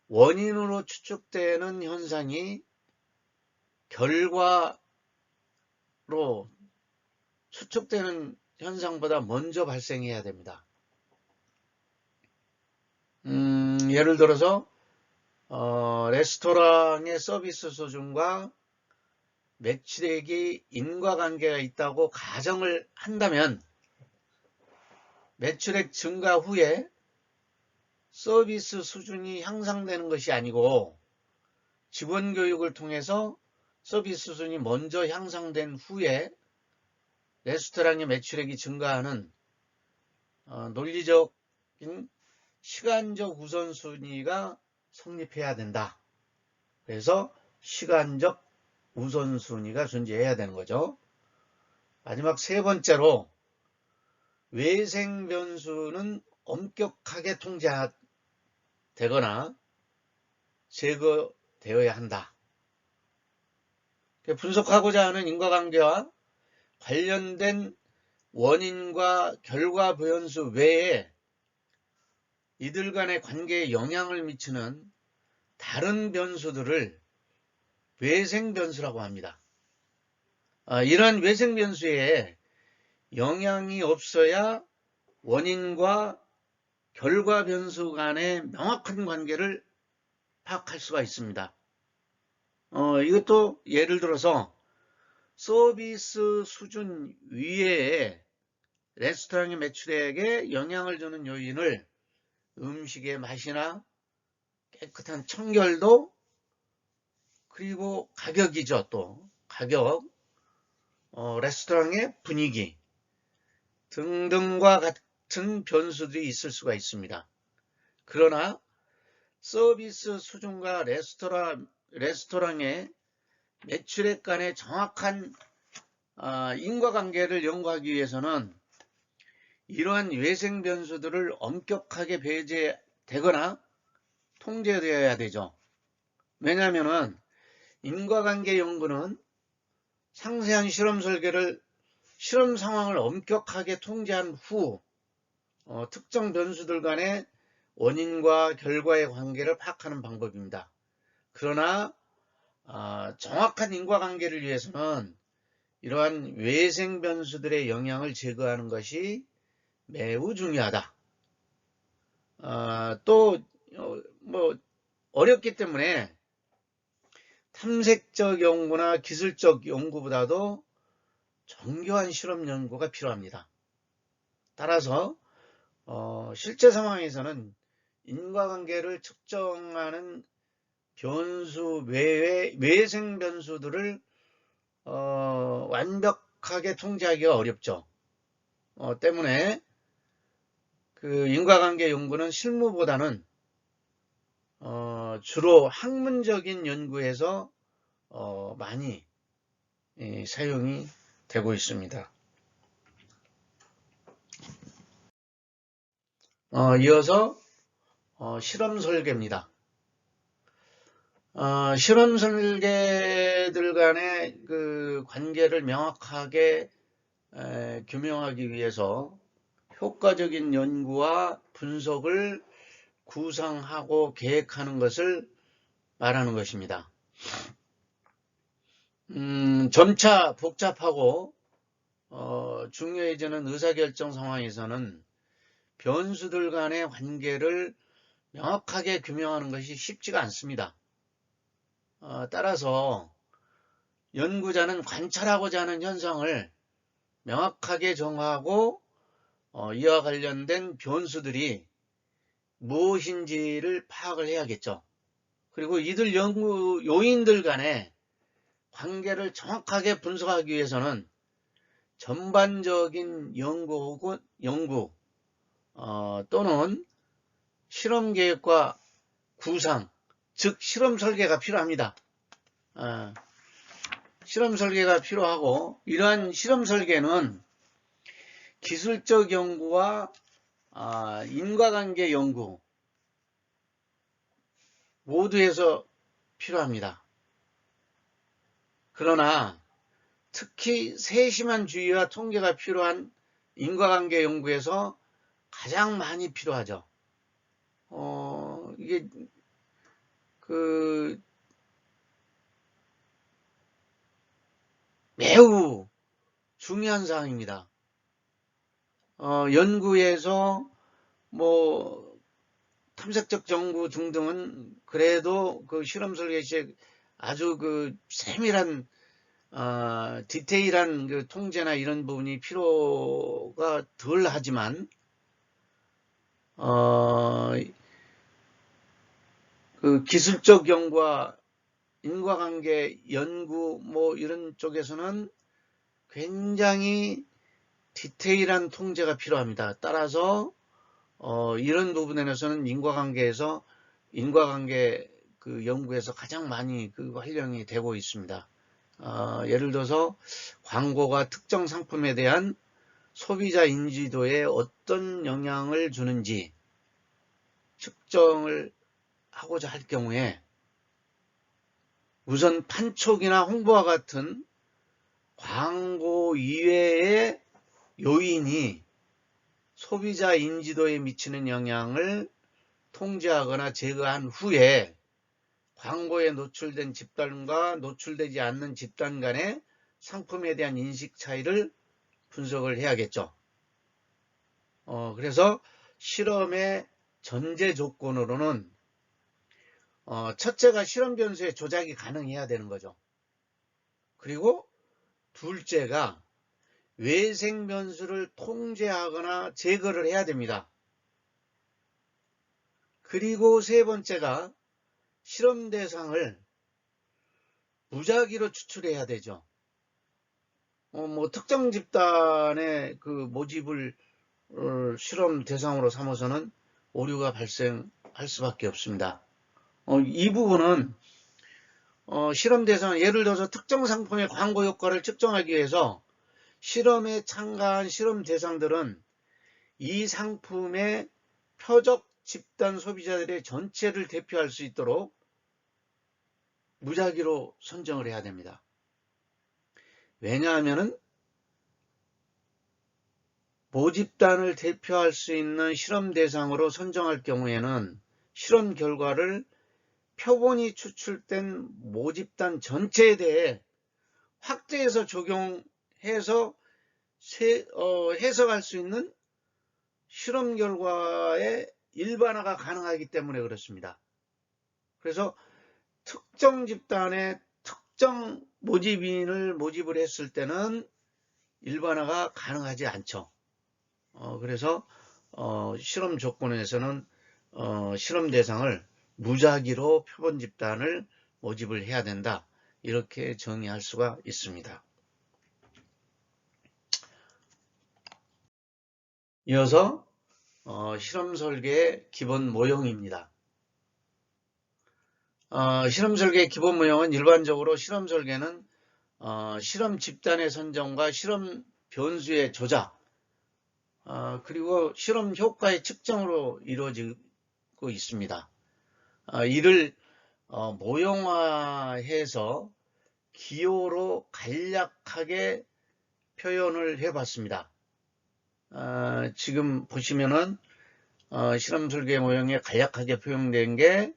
원인으로 추측되는 현상이 결과로 추측되는 현상보다 먼저 발생해야 됩니다. 예를 들어서 레스토랑의 서비스 수준과 매출액이 인과관계가 있다고 가정을 한다면 매출액 증가 후에 서비스 수준이 향상되는 것이 아니고 직원 교육을 통해서 서비스 수준이 먼저 향상된 후에 레스토랑의 매출액이 증가하는 논리적인 시간적 우선순위가 성립해야 된다. 그래서 시간적 우선순위가 존재해야 되는 거죠. 마지막 세 번째로 외생 변수는 엄격하게 통제되거나 제거되어야 한다. 분석하고자 하는 인과관계와 관련된 원인과 결과 변수 외에 이들 간의 관계에 영향을 미치는 다른 변수들을 외생 변수라고 합니다. 이러한 외생 변수에 영향이 없어야 원인과 결과 변수 간의 명확한 관계를 파악할 수가 있습니다. 이것도 예를 들어서 서비스 수준 위에 레스토랑의 매출액에 영향을 주는 요인을 음식의 맛이나 깨끗한 청결도 그리고 가격이죠. 또 가격, 레스토랑의 분위기 등등과 같은 변수들이 있을 수가 있습니다. 그러나 서비스 수준과 레스토랑의 매출액 간의 정확한 인과관계를 연구하기 위해서는 이러한 외생 변수들을 엄격하게 배제되거나 통제되어야 되죠. 왜냐하면 인과관계 연구는 상세한 실험 설계를 실험 상황을 엄격하게 통제한 후 특정 변수들 간의 원인과 결과의 관계를 파악하는 방법입니다. 그러나 정확한 인과관계를 위해서는 이러한 외생 변수들의 영향을 제거하는 것이 매우 중요하다. 또 어렵기 때문에 탐색적 연구나 기술적 연구보다도 정교한 실험 연구가 필요합니다. 따라서 실제 상황에서는 인과관계를 측정하는 변수 외의 외생 변수들을 완벽하게 통제하기가 어렵죠. 때문에 그 인과관계 연구는 실무보다는 주로 학문적인 연구에서 많이 사용이 되고 있습니다. 이어서 실험 설계입니다. 실험 설계들 간의 그 관계를 명확하게 규명하기 위해서 효과적인 연구와 분석을 구상하고 계획하는 것을 말하는 것입니다. 점차 복잡하고 중요해지는 의사결정 상황에서는 변수들 간의 관계를 명확하게 규명하는 것이 쉽지가 않습니다. 따라서 연구자는 관찰하고자 하는 현상을 명확하게 정하고 이와 관련된 변수들이 무엇인지를 파악을 해야겠죠. 그리고 이들 연구 요인들 간의 관계를 정확하게 분석하기 위해서는 전반적인 연구 또는 실험 계획과 구상, 즉 실험 설계가 필요합니다. 실험 설계가 필요하고, 이러한 실험 설계는 기술적 연구와 인과관계 연구 모두에서 필요합니다. 그러나 특히 세심한 주의와 통계가 필요한 인과관계 연구에서 가장 많이 필요하죠. 이게 매우 중요한 사항입니다. 연구에서 탐색적 연구 등등은 그래도 그 실험 설계 시에 아주 그 세밀한 디테일한 그 통제나 이런 부분이 필요가 덜 하지만 그 기술적 연구와 인과관계 연구 이런 쪽에서는 굉장히 디테일한 통제가 필요합니다. 따라서 이런 부분에서는 인과관계 그 연구에서 가장 많이 그 활용이 되고 있습니다. 예를 들어서 광고가 특정 상품에 대한 소비자 인지도에 어떤 영향을 주는지 측정을 하고자 할 경우에 우선 판촉이나 홍보와 같은 광고 이외의 요인이 소비자 인지도에 미치는 영향을 통제하거나 제거한 후에 광고에 노출된 집단과 노출되지 않는 집단 간의 상품에 대한 인식 차이를 분석을 해야겠죠. 그래서 실험의 전제 조건으로는 첫째가 실험 변수의 조작이 가능해야 되는 거죠. 그리고 둘째가 외생 변수를 통제하거나 제거를 해야 됩니다. 그리고 세 번째가 실험 대상을 무작위로 추출해야 되죠. 특정 집단의 그 모집을 실험 대상으로 삼아서는 오류가 발생할 수밖에 없습니다. 이 부분은 실험 대상, 예를 들어서 특정 상품의 광고 효과를 측정하기 위해서 실험에 참가한 실험 대상들은 이 상품의 표적 집단 소비자들의 전체를 대표할 수 있도록 무작위로 선정을 해야 됩니다. 왜냐하면 모집단을 대표할 수 있는 실험 대상으로 선정할 경우에는 실험 결과를 표본이 추출된 모집단 전체에 대해 확대해서 적용해서 해석할 수 있는 실험 결과의 일반화가 가능하기 때문에 그렇습니다. 그래서 특정 집단의 특정 모집인을 모집을 했을 때는 일반화가 가능하지 않죠. 그래서 실험 조건에서는 실험 대상을 무작위로 표본 집단을 모집을 해야 된다. 이렇게 정의할 수가 있습니다. 이어서 실험 설계의 기본 모형입니다. 실험 설계의 기본 모형은 일반적으로 실험 설계는 실험 집단의 선정과 실험 변수의 조작, 그리고 실험 효과의 측정으로 이루어지고 갖고 있습니다. 이를 모형화해서 기호로 간략하게 표현을 해봤습니다. 지금 보시면은 실험 설계 모형에 간략하게 표현된 게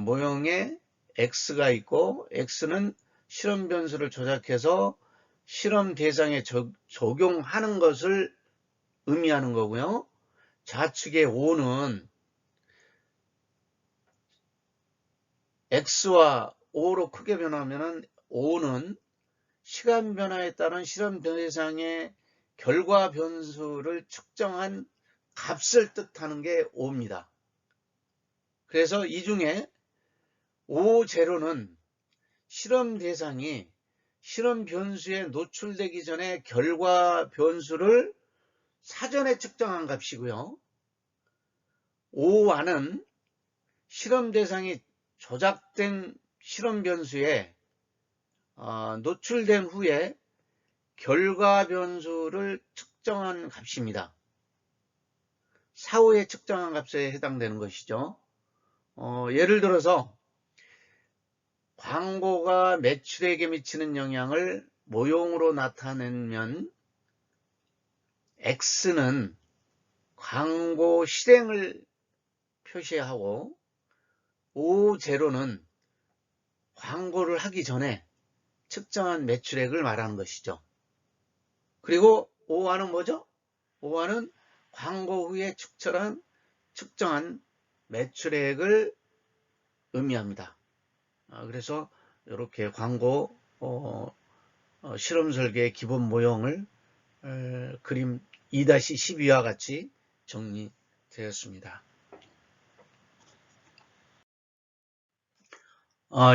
모형에 X가 있고, X는 실험 변수를 조작해서 실험 대상에 적용하는 것을 의미하는 거고요. 좌측의 O는 X와 O로 크게 변하면은 O는 시간 변화에 따른 실험 대상의 결과 변수를 측정한 값을 뜻하는 게 O입니다. 그래서 이 중에 O0는 실험 대상이 실험 변수에 노출되기 전에 결과 변수를 사전에 측정한 값이고요. O1은 실험 대상이 조작된 실험 변수에 노출된 후에 결과 변수를 측정한 값입니다. 사후에 측정한 값에 해당되는 것이죠. 예를 들어서 광고가 매출액에 미치는 영향을 모형으로 나타내면 X는 광고 실행을 표시하고 O0는 광고를 하기 전에 측정한 매출액을 말하는 것이죠. 그리고 O1은 뭐죠? O1은 광고 후에 측정한 매출액을 의미합니다. 그래서 이렇게 광고 실험 설계의 기본 모형을 그림 2-12와 같이 정리되었습니다.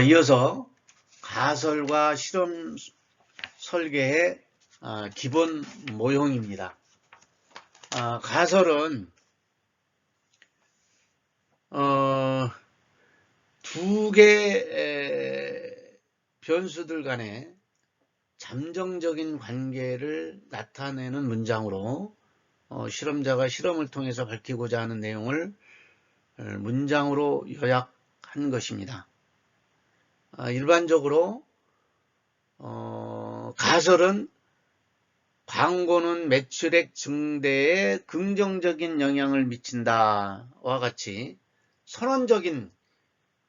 이어서 가설과 실험 설계의 기본 모형입니다. 가설은 두 개의 변수들 간의 잠정적인 관계를 나타내는 문장으로 실험자가 실험을 통해서 밝히고자 하는 내용을 문장으로 요약한 것입니다. 일반적으로 가설은 광고는 매출액 증대에 긍정적인 영향을 미친다와 같이 선언적인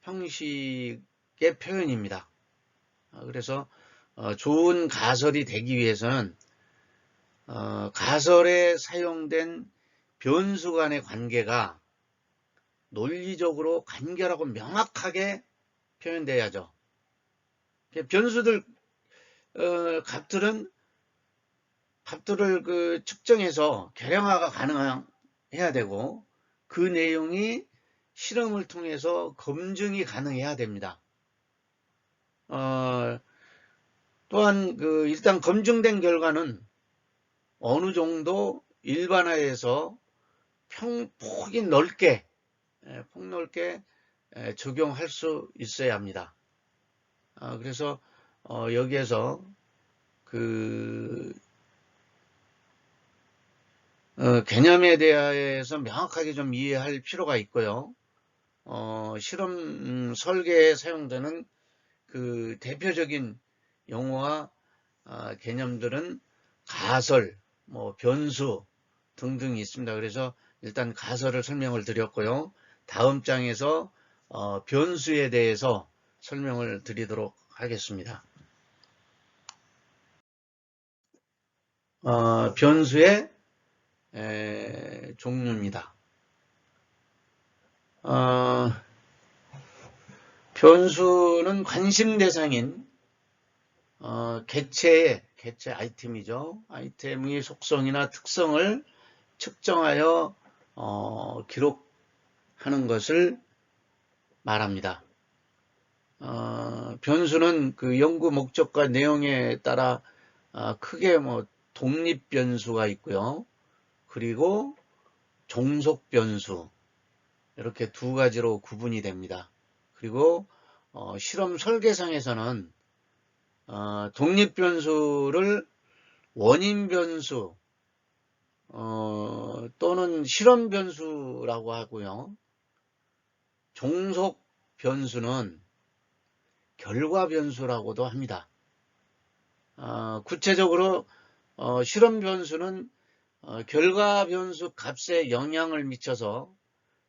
형식의 표현입니다. 그래서 좋은 가설이 되기 위해서는 가설에 사용된 변수 간의 관계가 논리적으로 간결하고 명확하게 표현돼야죠. 변수들 값들을 측정해서 계량화가 가능해야 되고 그 내용이 실험을 통해서 검증이 가능해야 됩니다. 또한 일단 검증된 결과는 어느 정도 일반화해서 폭이 넓게 폭넓게 적용할 수 있어야 합니다. 그래서 여기에서 개념에 대해서 명확하게 좀 이해할 필요가 있고요. 실험 설계에 사용되는 대표적인 용어와 개념들은 가설, 변수 등등이 있습니다. 그래서 일단 가설을 설명을 드렸고요. 다음 장에서 변수에 대해서 설명을 드리도록 하겠습니다. 변수의 종류입니다. 변수는 관심 대상인 개체 아이템이죠. 아이템의 속성이나 특성을 측정하여 기록하는 것을 말합니다. 변수는 연구 목적과 내용에 따라 크게 독립 변수가 있고요. 그리고 종속 변수 이렇게 두 가지로 구분이 됩니다. 그리고 실험 설계상에서는 독립 변수를 원인 변수 또는 실험 변수라고 하고요. 종속 변수는 결과 변수라고도 합니다. 구체적으로 실험 변수는 결과 변수 값에 영향을 미쳐서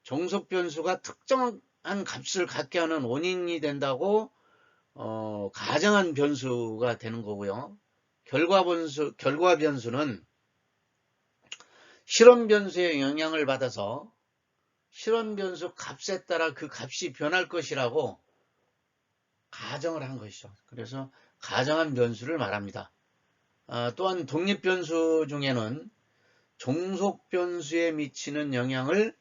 종속 변수가 특정한 값을 갖게 하는 원인이 된다고 가정한 변수가 되는 거고요. 결과 변수는 실험 변수의 영향을 받아서 실험 변수 값에 따라 그 값이 변할 것이라고 가정을 한 것이죠. 그래서 가정한 변수를 말합니다. 또한 독립 변수 중에는 종속 변수에 미치는 영향을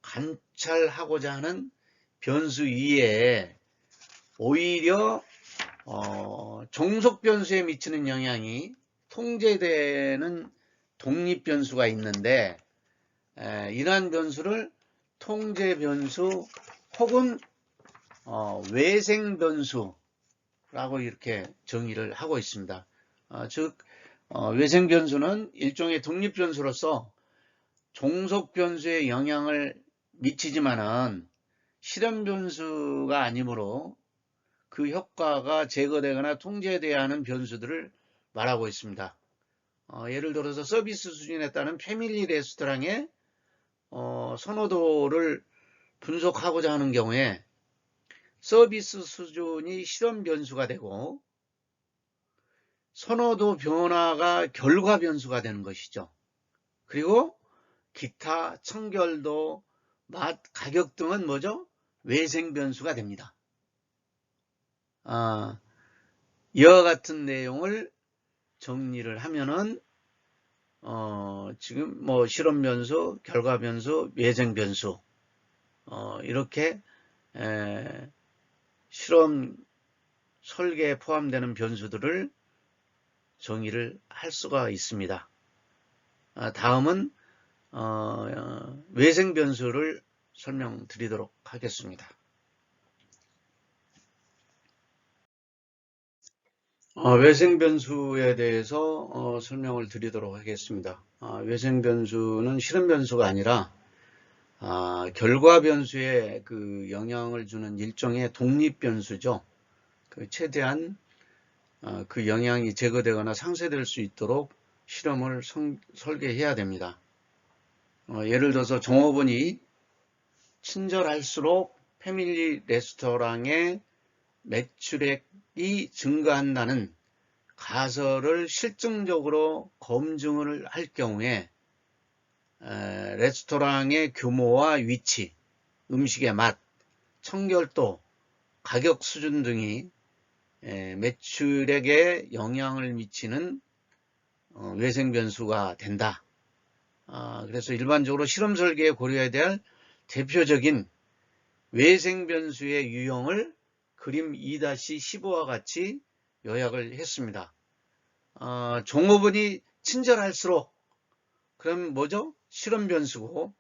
관찰하고자 하는 변수 이외에 오히려 종속 변수에 미치는 영향이 통제되는 독립 변수가 있는데 이러한 변수를 통제 변수 혹은 외생 변수라고 이렇게 정의를 하고 있습니다. 즉 외생 변수는 일종의 독립 변수로서 종속 변수에 영향을 미치지만은 실험 변수가 아니므로 그 효과가 제거되거나 통제돼야 하는 변수들을 말하고 있습니다. 예를 들어서 서비스 수준에 따른 패밀리 레스토랑의 선호도를 분석하고자 하는 경우에 서비스 수준이 실험 변수가 되고 선호도 변화가 결과 변수가 되는 것이죠. 그리고 기타, 청결도, 맛, 가격 등은 뭐죠? 외생 변수가 됩니다. 이와 같은 내용을 정리를 하면은 지금 뭐 실험 변수, 결과 변수, 외생 변수 이렇게 실험 설계에 포함되는 변수들을 정의를 할 수가 있습니다. 다음은 외생 변수를 설명드리도록 하겠습니다. 외생 변수에 대해서 설명을 드리도록 하겠습니다. 외생 변수는 실험 변수가 아니라 결과 변수에 그 영향을 주는 일종의 독립 변수죠. 최대한 그 영향이 제거되거나 상쇄될 수 있도록 실험을 설계해야 됩니다. 예를 들어서 종업원이 친절할수록 패밀리 레스토랑의 매출액이 증가한다는 가설을 실증적으로 검증을 할 경우에 레스토랑의 규모와 위치, 음식의 맛, 청결도, 가격 수준 등이 매출액에 영향을 미치는 외생 변수가 된다. 그래서 일반적으로 실험 설계에 고려해야 될 대표적인 외생 변수의 유형을 그림 2-15와 같이 요약을 했습니다. 종업원이 친절할수록 그럼 뭐죠? 실험 변수고,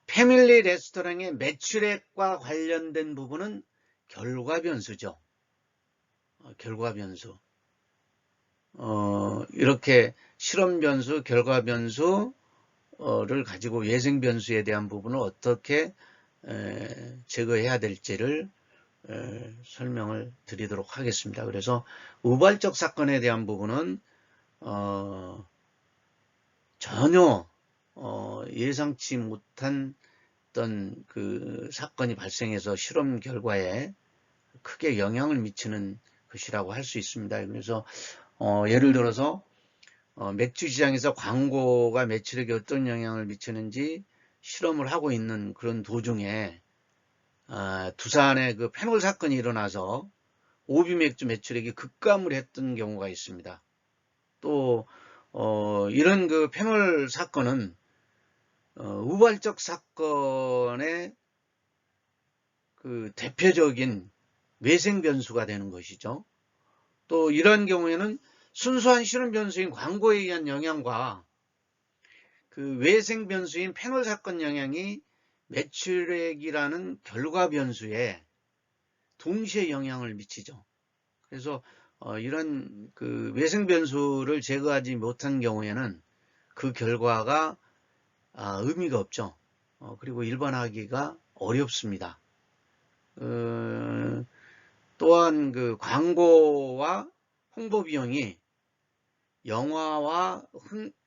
패밀리 레스토랑의 매출액과 관련된 부분은 결과 변수죠. 결과 변수. 이렇게 실험 변수, 결과 변수를 가지고 외생 변수에 대한 부분을 어떻게 제거해야 될지를 설명을 드리도록 하겠습니다. 그래서 우발적 사건에 대한 부분은 전혀 예상치 못한 어떤 그 사건이 발생해서 실험 결과에 크게 영향을 미치는 것이라고 할 수 있습니다. 그래서 예를 들어서 맥주 시장에서 광고가 매출액에 어떤 영향을 미치는지 실험을 하고 있는 그런 도중에 두산에 그 페놀 사건이 일어나서 오비 맥주 매출액이 급감을 했던 경우가 있습니다. 또 이런 그 페놀 사건은 우발적 사건의 그 대표적인 외생 변수가 되는 것이죠. 또 이런 경우에는 순수한 실험 변수인 광고에 의한 영향과 그 외생 변수인 페놀 사건 영향이 매출액이라는 결과 변수에 동시에 영향을 미치죠. 그래서 이런 그 외생 변수를 제거하지 못한 경우에는 그 결과가 의미가 없죠. 그리고 일반화하기가 어렵습니다. 또한 그 광고와 홍보 비용이 영화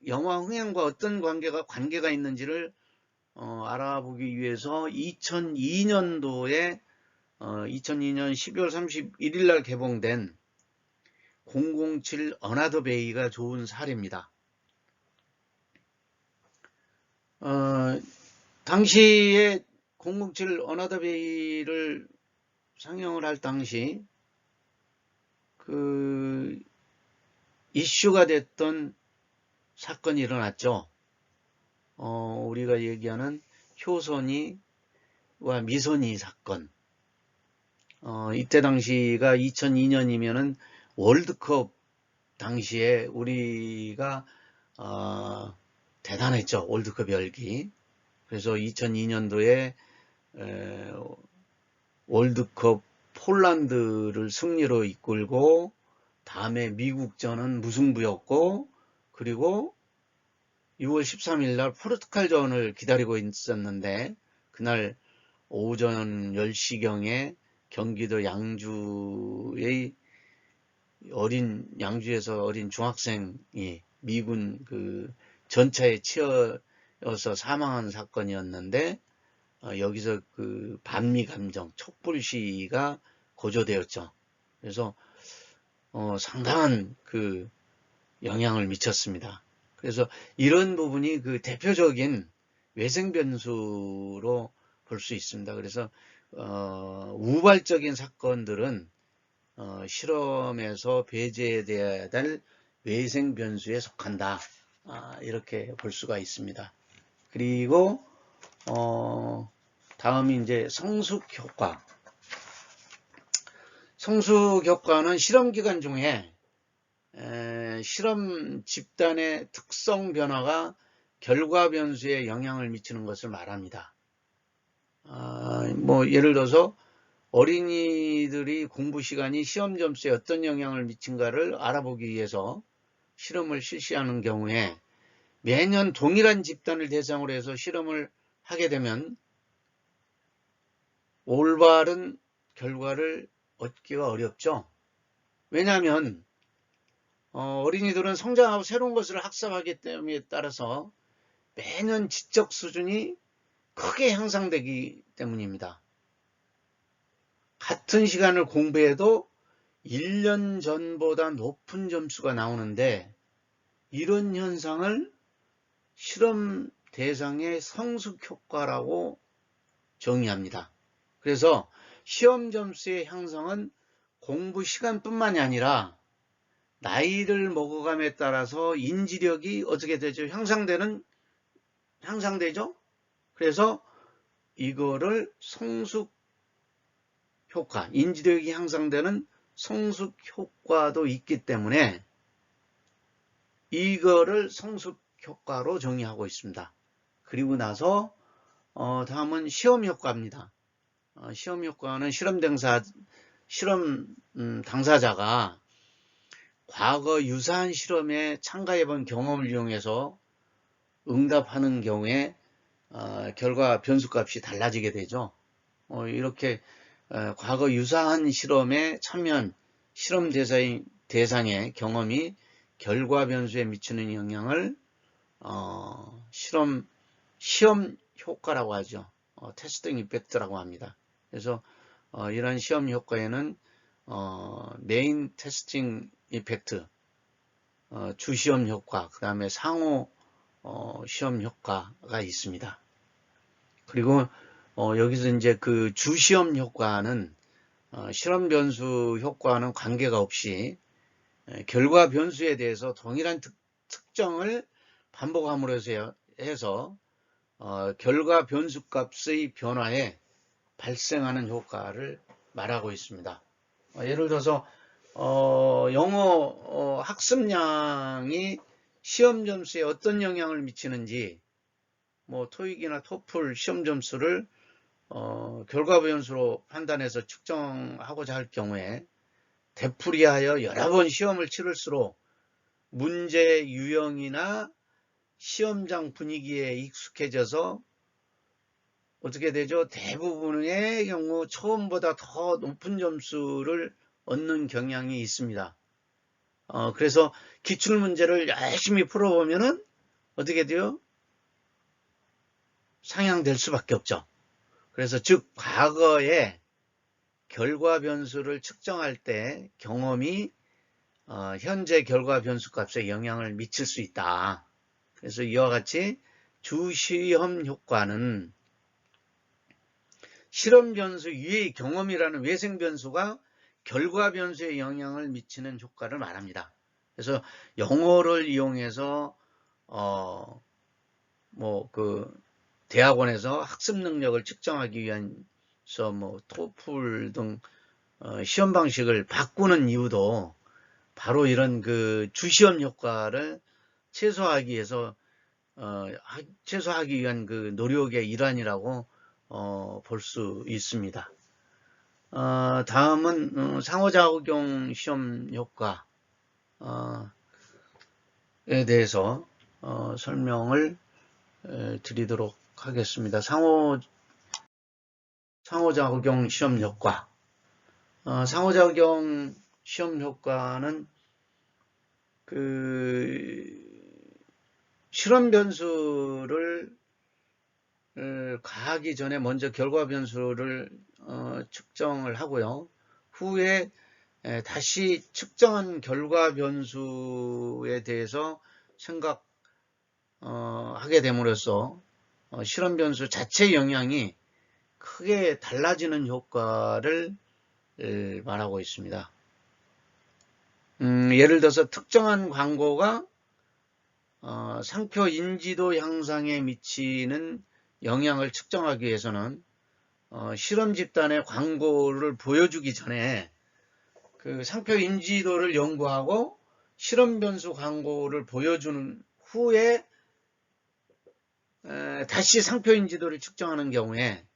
흥행과 어떤 관계가 있는지를 알아보기 위해서 2002년도에 2002년 12월 31일 날 개봉된 007 어나더 베이가 좋은 사례입니다. 당시에 007 어나더 베이를 상영을 할 당시 그 이슈가 됐던 사건이 일어났죠. 우리가 얘기하는 효선이와 미선이 사건. 이때 당시가 2002년이면은 월드컵 당시에 우리가 대단했죠. 월드컵 열기. 그래서 2002년도에 월드컵 폴란드를 승리로 이끌고 다음에 미국전은 무승부였고, 그리고 6월 13일 날 포르투갈전을 기다리고 있었는데 그날 오전 10시경에 경기도 양주에서 어린 중학생이 미군 그 전차에 치여서 사망한 사건이었는데, 여기서 그 반미 감정, 촛불 시위가 고조되었죠. 그래서 상당한 그 영향을 미쳤습니다. 그래서 이런 부분이 그 대표적인 외생 변수로 볼 수 있습니다. 그래서 우발적인 사건들은 실험에서 배제되어야 될 외생 변수에 속한다. 이렇게 볼 수가 있습니다. 그리고 다음이 이제 성숙 효과. 성숙 효과는 실험 기간 중에 실험 집단의 특성 변화가 결과 변수에 영향을 미치는 것을 말합니다. 뭐 예를 들어서 어린이들이 공부 시간이 시험 점수에 어떤 영향을 미친가를 알아보기 위해서 실험을 실시하는 경우에 매년 동일한 집단을 대상으로 해서 실험을 하게 되면 올바른 결과를 얻기가 어렵죠. 왜냐하면 어린이들은 성장하고 새로운 것을 학습하기 때문에 따라서 매년 지적 수준이 크게 향상되기 때문입니다. 같은 시간을 공부해도 1년 전보다 높은 점수가 나오는데, 이런 현상을 실험 대상의 성숙 효과라고 정의합니다. 그래서 시험 점수의 향상은 공부 시간뿐만이 아니라 나이를 먹어감에 따라서 인지력이 어떻게 되죠? 향상되죠? 그래서 이거를 성숙 효과, 인지력이 향상되는 성숙 효과도 있기 때문에 이거를 성숙 효과로 정의하고 있습니다. 그리고 나서 다음은 시험 효과입니다. 시험 효과는 실험 당사자가 과거 유사한 실험에 참가해 본 경험을 이용해서 응답하는 경우에 결과 변수값이 달라지게 되죠. 이렇게 과거 유사한 실험에 참여한 실험 대상의 경험이 결과 변수에 미치는 영향을 시험 효과라고 하죠. 테스팅 이펙트라고 합니다. 그래서 이런 시험 효과에는 메인 테스팅 이펙트, 주시험 효과, 그 다음에 상호 시험 효과가 있습니다. 그리고 여기서 이제 그 주시험 효과는 실험 변수 효과와는 관계가 없이 결과 변수에 대해서 동일한 특정을 반복함으로 해서 결과 변수 값의 변화에 발생하는 효과를 말하고 있습니다. 예를 들어서 영어 학습량이 시험 점수에 어떤 영향을 미치는지, 뭐 토익이나 토플 시험 점수를 결과 변수로 판단해서 측정하고자 할 경우에 되풀이하여 여러 번 시험을 치를수록 문제 유형이나 시험장 분위기에 익숙해져서 어떻게 되죠? 대부분의 경우 처음보다 더 높은 점수를 얻는 경향이 있습니다. 그래서 기출문제를 열심히 풀어보면은 어떻게 돼요? 상향될 수밖에 없죠. 그래서 즉 과거에 결과 변수를 측정할 때 경험이 현재 결과 변수 값에 영향을 미칠 수 있다. 그래서 이와 같이 주시험 효과는 실험 변수 위의 경험이라는 외생 변수가 결과 변수에 영향을 미치는 효과를 말합니다. 그래서 영어를 이용해서 대학원에서 학습 능력을 측정하기 위해서 토플 등 시험 방식을 바꾸는 이유도 바로 이런 그 주시험 효과를 최소화하기 위해서 최소화하기 위한 그 노력의 일환이라고 볼 수 있습니다. 다음은 상호작용 시험 효과에 대해서 설명을 드리도록 하겠습니다. 상호작용 시험 효과. 상호작용 시험 효과는 실험 변수를 가하기 전에 먼저 결과 변수를 측정을 하고요. 후에 다시 측정한 결과 변수에 대해서 생각하게 됨으로써 실험 변수 자체 영향이 크게 달라지는 효과를 말하고 있습니다. 예를 들어서 특정한 광고가 상표 인지도 향상에 미치는 영향을 측정하기 위해서는 실험 집단의 광고를 보여주기 전에 그 상표 인지도를 연구하고 실험 변수 광고를 보여주는 후에 다시 상표 인지도를 측정하는 경우에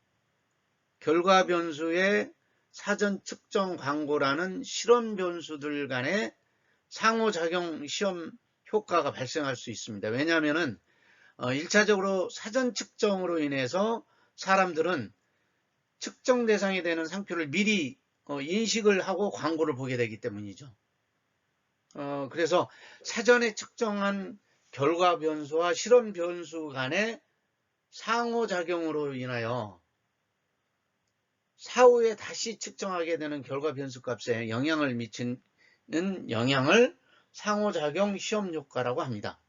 결과 변수의 사전 측정 광고라는 실험 변수들 간의 상호작용 시험 효과가 발생할 수 있습니다. 왜냐하면 1차적으로 사전 측정으로 인해서 사람들은 측정 대상이 되는 상표를 미리 인식을 하고 광고를 보게 되기 때문이죠. 그래서 사전에 측정한 결과 변수와 실험 변수 간의 상호작용으로 인하여 사후에 다시 측정하게 되는 결과 변수 값에 영향을 미치는 영향을 상호작용 시험 효과라고 합니다.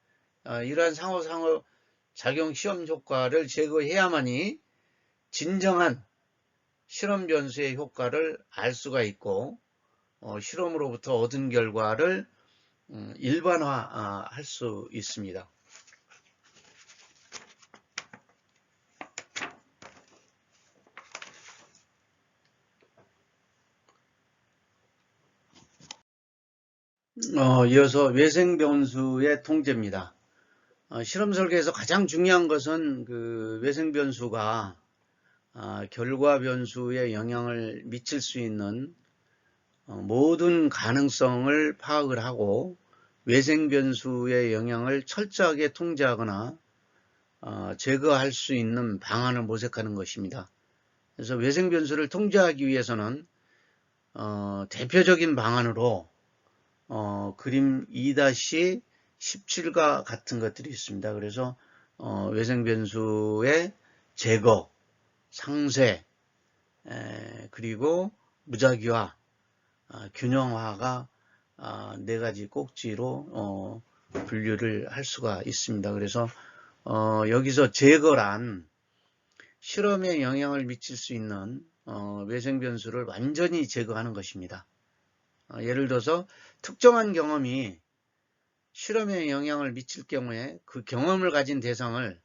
이러한 상호작용 시험 효과를 제거해야만이 진정한 실험 변수의 효과를 알 수가 있고 실험으로부터 얻은 결과를 일반화할 수 있습니다. 이어서 외생 변수의 통제입니다. 실험 설계에서 가장 중요한 것은 그 외생 변수가 결과 변수에 영향을 미칠 수 있는 모든 가능성을 파악을 하고 외생 변수의 영향을 철저하게 통제하거나 제거할 수 있는 방안을 모색하는 것입니다. 그래서 외생 변수를 통제하기 위해서는 대표적인 방안으로 그림 2-17과 같은 것들이 있습니다. 그래서 외생 변수의 제거, 상쇄, 그리고 무작위화, 균형화가 네 가지 꼭지로 분류를 할 수가 있습니다. 그래서 여기서 제거란 실험에 영향을 미칠 수 있는 외생 변수를 완전히 제거하는 것입니다. 예를 들어서 특정한 경험이 실험에 영향을 미칠 경우에 그 경험을 가진 대상을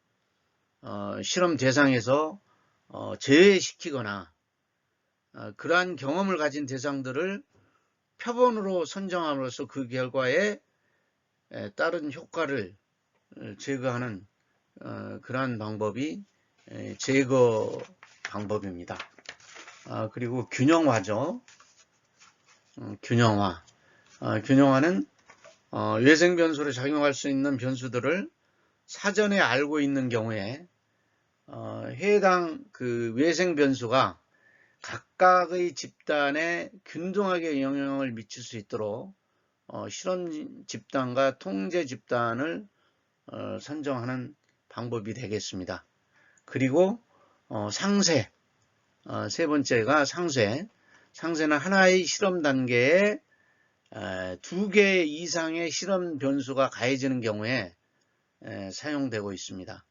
실험 대상에서 제외시키거나 그러한 경험을 가진 대상들을 표본으로 선정함으로써 그 결과에 따른 효과를 제거하는 그러한 방법이 제거 방법입니다. 그리고 균형화죠. 균형화. 균형화는 외생 변수로 작용할 수 있는 변수들을 사전에 알고 있는 경우에 해당 그 외생 변수가 각각의 집단에 균등하게 영향을 미칠 수 있도록 실험 집단과 통제 집단을 선정하는 방법이 되겠습니다. 그리고 상세, 세 번째가 상세. 상세는 하나의 실험 단계에 2개 이상의 실험 변수가 가해지는 경우에 사용되고 있습니다.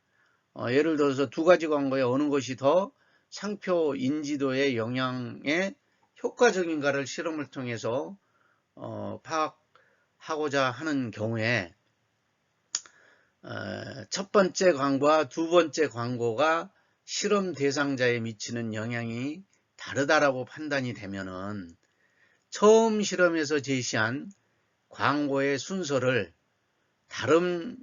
예를 들어서 2가지 광고에 어느 것이 더 상표 인지도의 영향에 효과적인가를 실험을 통해서 파악하고자 하는 경우에 첫 번째 광고와 두 번째 광고가 실험 대상자에 미치는 영향이 다르다라고 판단이 되면은 처음 실험에서 제시한 광고의 순서를 다음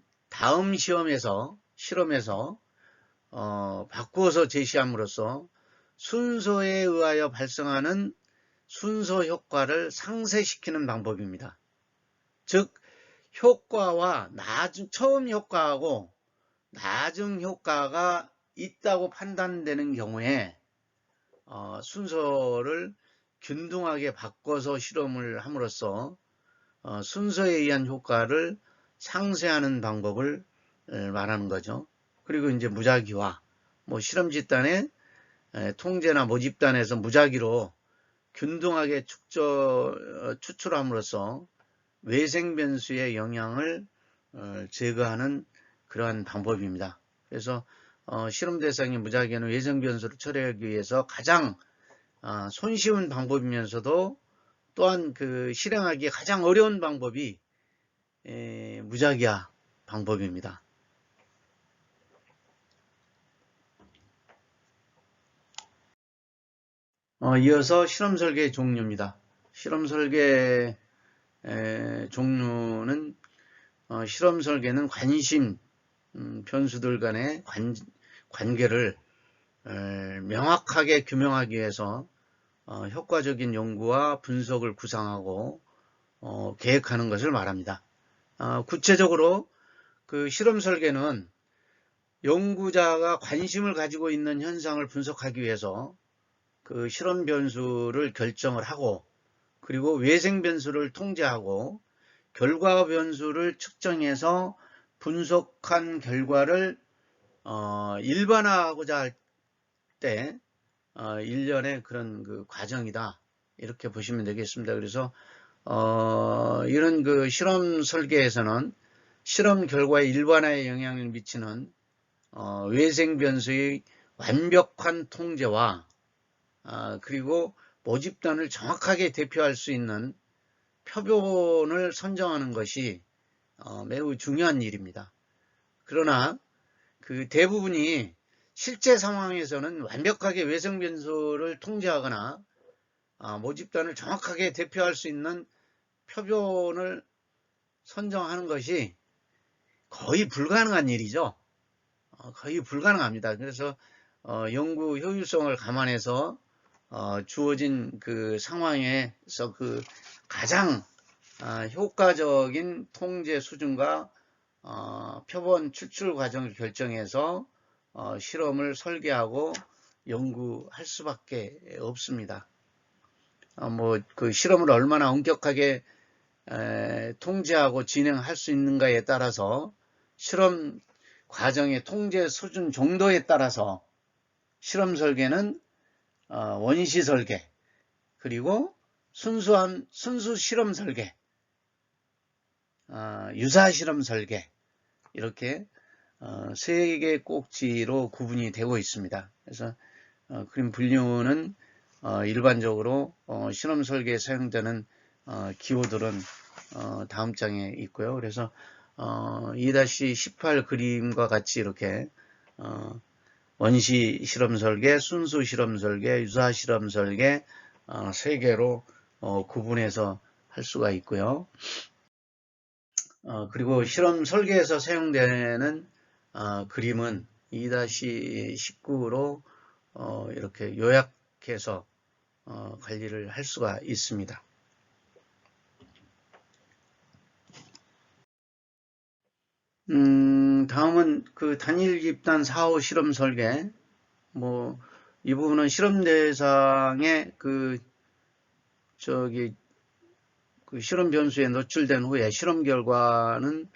실험에서 바꾸어서 제시함으로써 순서에 의하여 발생하는 순서 효과를 상쇄시키는 방법입니다. 즉 효과와 처음 효과하고 나중 효과가 있다고 판단되는 경우에 순서를 균등하게 바꿔서 실험을 함으로써 순서에 의한 효과를 상쇄하는 방법을 말하는 거죠. 그리고 이제 무작위화, 실험 집단의 통제나 모집단에서 무작위로 균등하게 추출함으로써 외생 변수의 영향을 제거하는 그러한 방법입니다. 그래서 실험 대상의 무작위는 외생 변수를 처리하기 위해서 가장 손쉬운 방법이면서도 또한 그 실행하기 가장 어려운 방법이 무작위화 방법입니다. 이어서 실험 설계 종류입니다. 실험 설계 종류는 실험 설계는 관심 변수들 간의 관계를 명확하게 규명하기 위해서 효과적인 연구와 분석을 구상하고 계획하는 것을 말합니다. 구체적으로 그 실험 설계는 연구자가 관심을 가지고 있는 현상을 분석하기 위해서 그 실험 변수를 결정을 하고 그리고 외생 변수를 통제하고 결과 변수를 측정해서 분석한 결과를 일반화하고자 할 때 일련의 그런 그 과정이다 이렇게 보시면 되겠습니다. 그래서 이런 그 실험 설계에서는 실험 결과의 일반화에 영향을 미치는 외생 변수의 완벽한 통제와 그리고 모집단을 정확하게 대표할 수 있는 표본을 선정하는 것이 매우 중요한 일입니다. 그러나 그 대부분이 실제 상황에서는 완벽하게 외생 변수를 통제하거나 모집단을 정확하게 대표할 수 있는 표본을 선정하는 것이 거의 불가능한 일이죠. 거의 불가능합니다. 그래서 연구 효율성을 감안해서 주어진 그 상황에서 그 가장 효과적인 통제 수준과 표본 추출 과정을 결정해서 실험을 설계하고 연구할 수밖에 없습니다. 그 실험을 얼마나 엄격하게 통제하고 진행할 수 있는가에 따라서 실험 과정의 통제 수준 정도에 따라서 실험 설계는 원시 설계 그리고 순수 실험 설계 유사 실험 설계 이렇게 세 개의 꼭지로 구분이 되고 있습니다. 그래서 그림 분류는 일반적으로 실험 설계에 사용되는 기호들은 다음 장에 있고요. 그래서 2-18 그림과 같이 이렇게 원시 실험 설계, 순수 실험 설계, 유사 실험 설계 세 개로 구분해서 할 수가 있고요. 그리고 실험 설계에서 사용되는 그림은 2-19로 이렇게 요약해서 관리를 할 수가 있습니다. 다음은 그 단일 집단 사후 실험 설계. 이 부분은 실험 대상의 그 실험 변수에 노출된 후에 실험 결과는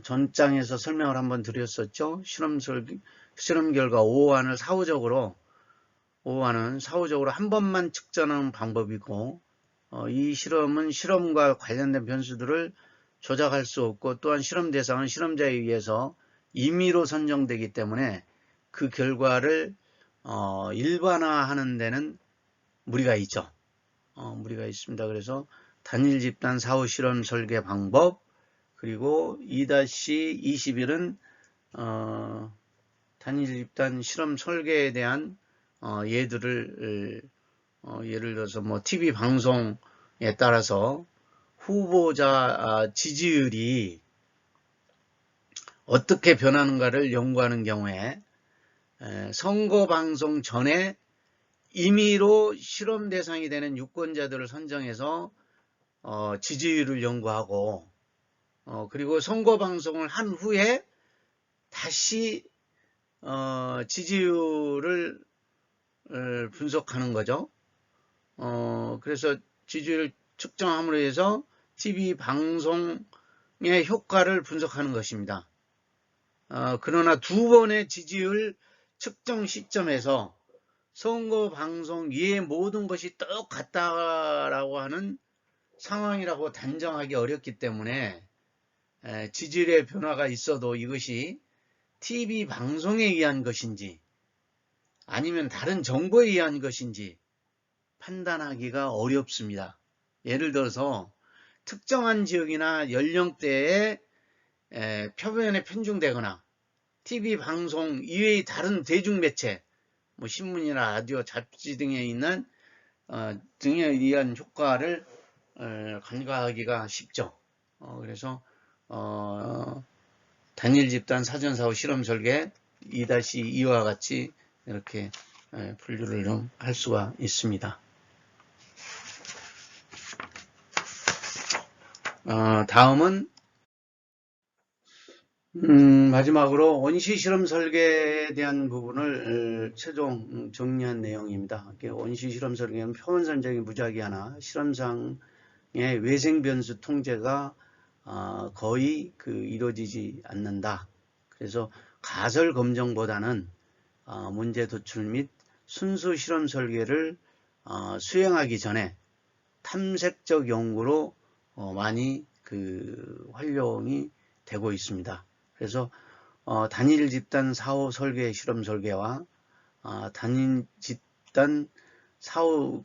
전장에서 설명을 한번 드렸었죠. 실험 결과 오한을 사후적으로 한 번만 측정하는 방법이고, 이 실험은 실험과 관련된 변수들을 조작할 수 없고, 또한 실험 대상은 실험자에 의해서 임의로 선정되기 때문에 그 결과를 일반화하는 데는 무리가 있죠. 무리가 있습니다. 그래서 단일 집단 사후 실험 설계 방법, 그리고 2-21은 단일 집단 실험 설계에 대한 예를 들어서 TV 방송에 따라서 후보자 지지율이 어떻게 변하는가를 연구하는 경우에 선거 방송 전에 임의로 실험 대상이 되는 유권자들을 선정해서 지지율을 연구하고, 그리고 선거 방송을 한 후에 다시 지지율을 분석하는 거죠. 그래서 지지율을 측정함으로 해서 TV 방송의 효과를 분석하는 것입니다. 그러나 두 번의 지지율 측정 시점에서 선거 방송 위의 모든 것이 똑같다라고 하는 상황이라고 단정하기 어렵기 때문에 지지율의 변화가 있어도 이것이 TV 방송에 의한 것인지 아니면 다른 정보에 의한 것인지 판단하기가 어렵습니다. 예를 들어서 특정한 지역이나 연령대에 표면에 편중되거나 TV 방송 이외의 다른 대중매체, 신문이나 라디오, 잡지 등에 있는 등에 의한 효과를 간과하기가 쉽죠. 그래서 단일 집단 사전사후 실험 설계 2-2와 같이 이렇게 분류를 좀 할 수가 있습니다. 다음은 마지막으로 원시 실험 설계에 대한 부분을 최종 정리한 내용입니다. 원시 실험 설계는 표본 선정이 무작위하나 실험상의 외생 변수 통제가 거의 이루어지지 않는다. 그래서 가설 검정보다는 문제 도출 및 순수 실험 설계를 수행하기 전에 탐색적 연구로 많이 활용이 되고 있습니다. 그래서 단일 집단 사후 설계 실험 설계와 단일 집단 사후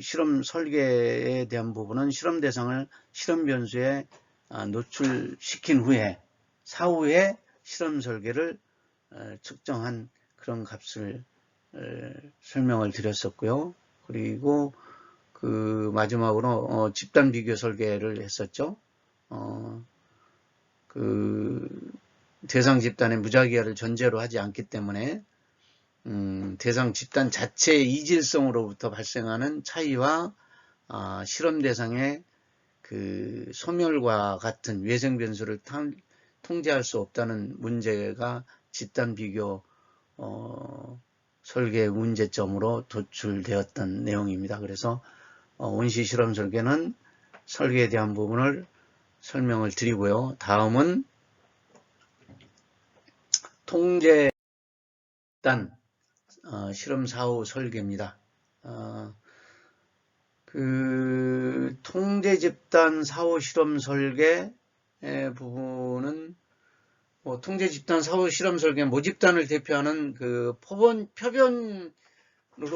실험 설계에 대한 부분은 실험 대상을 실험 변수에 노출시킨 후에 사후에 실험 설계를 측정한 그런 값을 설명을 드렸었고요. 그리고 마지막으로 집단 비교 설계를 했었죠. 대상 집단의 무작위화를 전제로 하지 않기 때문에 대상 집단 자체의 이질성으로부터 발생하는 차이와 실험 대상의 소멸과 같은 외생 변수를 통제할 수 없다는 문제가 집단 비교 설계 문제점으로 도출되었던 내용입니다. 그래서 원시 실험 설계는 설계에 대한 부분을 설명을 드리고요. 다음은 통제 집단 실험 사후 설계입니다. 통제 집단 사후 실험 설계 부분은 통제 집단 사후 실험 설계 모집단을 대표하는 표본으로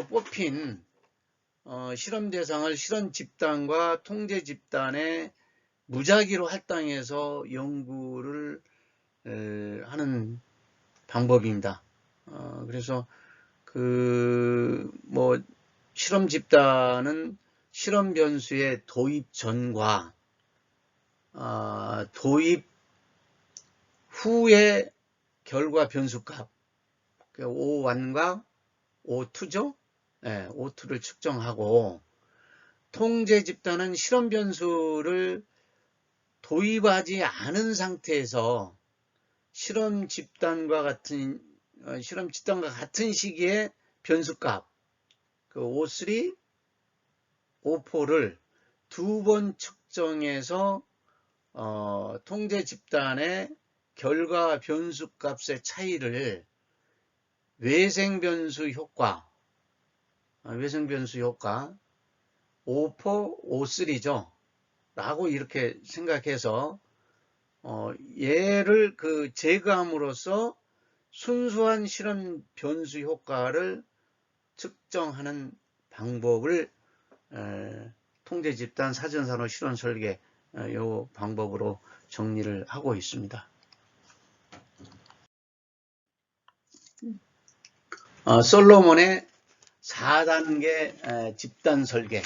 뽑힌 실험 대상을 실험 집단과 통제 집단의 무작위로 할당해서 연구를 하는 방법입니다. 그래서 실험 집단은 실험 변수의 도입 전과 도입 후의 결과 변수값 O1과 O2죠. O2를 측정하고, 통제 집단은 실험 변수를 도입하지 않은 상태에서 실험 집단과 같은 시기에 변수값 그 O3, O4를 두 번 측정해서 통제 집단의 결과 변수 값의 차이를 외생 변수 효과 O4, O3죠. 라고 이렇게 생각해서 얘를 제거함으로써 순수한 실험 변수 효과를 측정하는 방법을 통제 집단 사전산업 실험 설계 이 방법으로 정리를 하고 있습니다. 솔로몬의 4단계 집단 설계.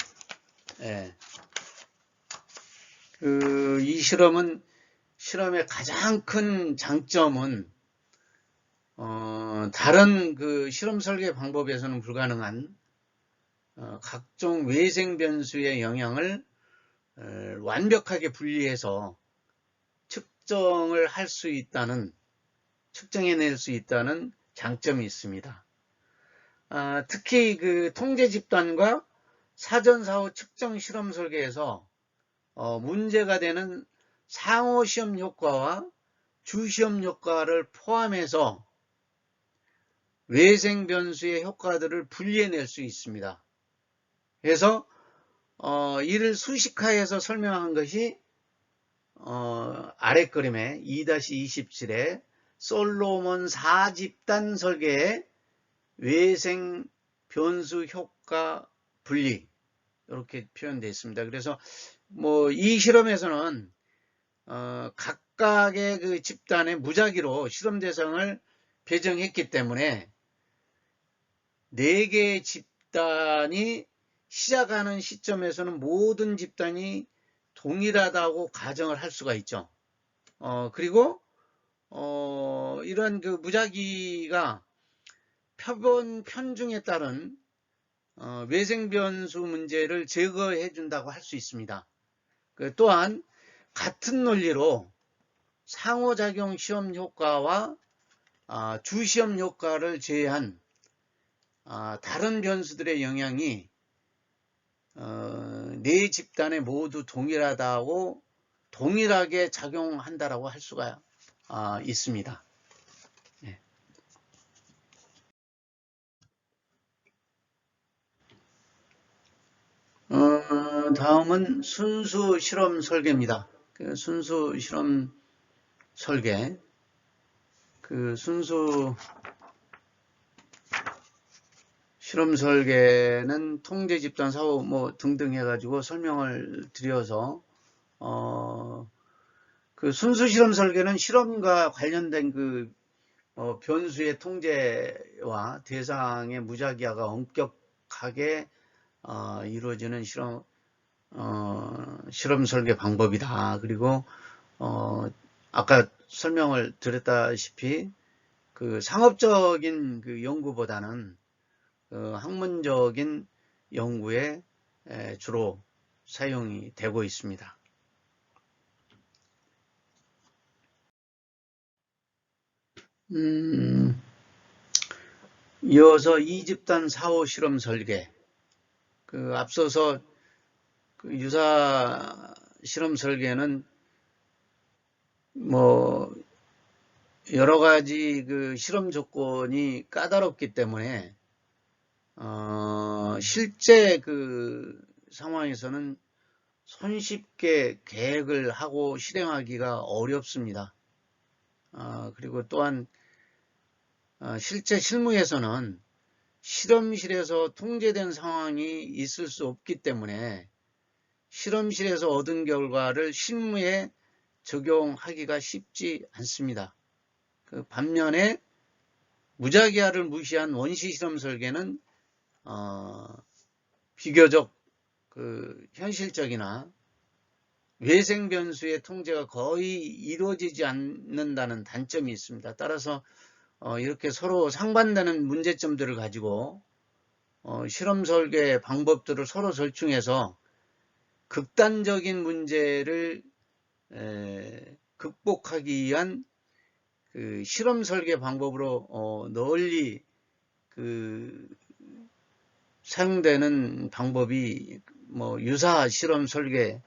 이 실험의 가장 큰 장점은 다른 실험 설계 방법에서는 불가능한 각종 외생 변수의 영향을 완벽하게 분리해서 측정해낼 수 있다는 장점이 있습니다. 특히 통제 집단과 사전사후 측정 실험 설계에서 문제가 되는 상호 시험 효과와 주시험 효과를 포함해서 외생 변수의 효과들을 분리해낼 수 있습니다. 그래서 이를 수식화해서 설명한 것이 아래 그림에 2-27에 솔로몬 4집단 설계의 외생 변수 효과 분리 이렇게 표현되어 있습니다. 그래서 이 실험에서는 각각의 집단의 무작위로 실험 대상을 배정했기 때문에 4개의 집단이 시작하는 시점에서는 모든 집단이 동일하다고 가정을 할 수가 있죠. 그리고 이런 무작위가 표본 편중에 따른 외생 변수 문제를 제거해 준다고 할 수 있습니다. 또한 같은 논리로 상호작용 시험 효과와 주시험 효과를 제외한 다른 변수들의 영향이 4 집단에 모두 동일하게 작용한다라고 할 수가 있습니다. 네. 다음은 순수 실험 설계입니다. 순수 실험 설계. 순수 실험 설계는 통제 집단 사후 등등 해가지고 설명을 드려서 순수 실험 설계는 실험과 관련된 변수의 통제와 대상의 무작위화가 엄격하게 이루어지는 실험 설계 방법이다. 그리고 아까 설명을 드렸다시피 상업적인 연구보다는 학문적인 연구에 주로 사용이 되고 있습니다. 이어서 2집단 사후 실험 설계. 앞서서 유사 실험 설계는 여러 가지 실험 조건이 까다롭기 때문에 실제 상황에서는 손쉽게 계획을 하고 실행하기가 어렵습니다. 그리고 또한 실제 실무에서는 실험실에서 통제된 상황이 있을 수 없기 때문에 실험실에서 얻은 결과를 실무에 적용하기가 쉽지 않습니다. 반면에 무작위화를 무시한 원시 실험 설계는 비교적 현실적이나 외생 변수의 통제가 거의 이루어지지 않는다는 단점이 있습니다. 따라서 이렇게 서로 상반되는 문제점들을 가지고 실험 설계 방법들을 서로 절충해서 극단적인 문제를 극복하기 위한 그 실험 설계 방법으로 널리 그 사용되는 방법이 뭐 유사 실험 설계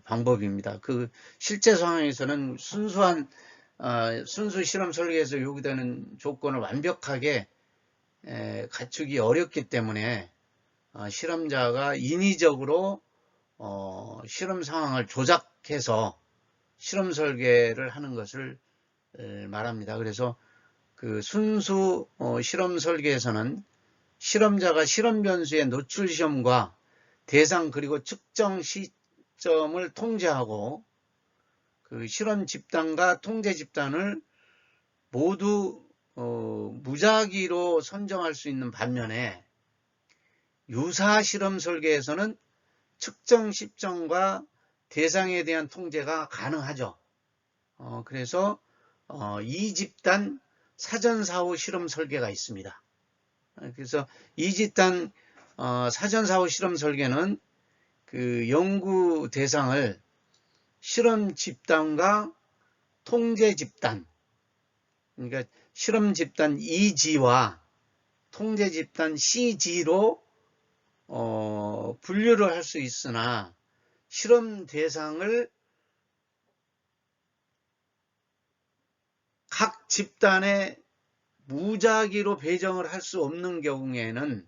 방법입니다. 그 실제 상황에서는 순수 실험 설계에서 요구되는 조건을 완벽하게 갖추기 어렵기 때문에 실험자가 인위적으로 실험 상황을 조작해서 실험 설계를 하는 것을 말합니다. 그래서 그 순수 실험 설계에서는 실험자가 실험 변수의 노출 시험과 대상 그리고 측정 시점을 통제하고 그 실험 집단과 통제 집단을 모두 무작위로 선정할 수 있는 반면에 유사 실험 설계에서는 측정 시점과 대상에 대한 통제가 가능하죠. 그래서 2집단 사전사후 실험 설계가 있습니다. 그래서 2집단 사전사후 실험 설계는 그 연구 대상을 실험 집단과 통제 집단, 그러니까 실험 집단 EG와 통제 집단 CG로 분류를 할 수 있으나 실험 대상을 각 집단에 무작위로 배정을 할 수 없는 경우에는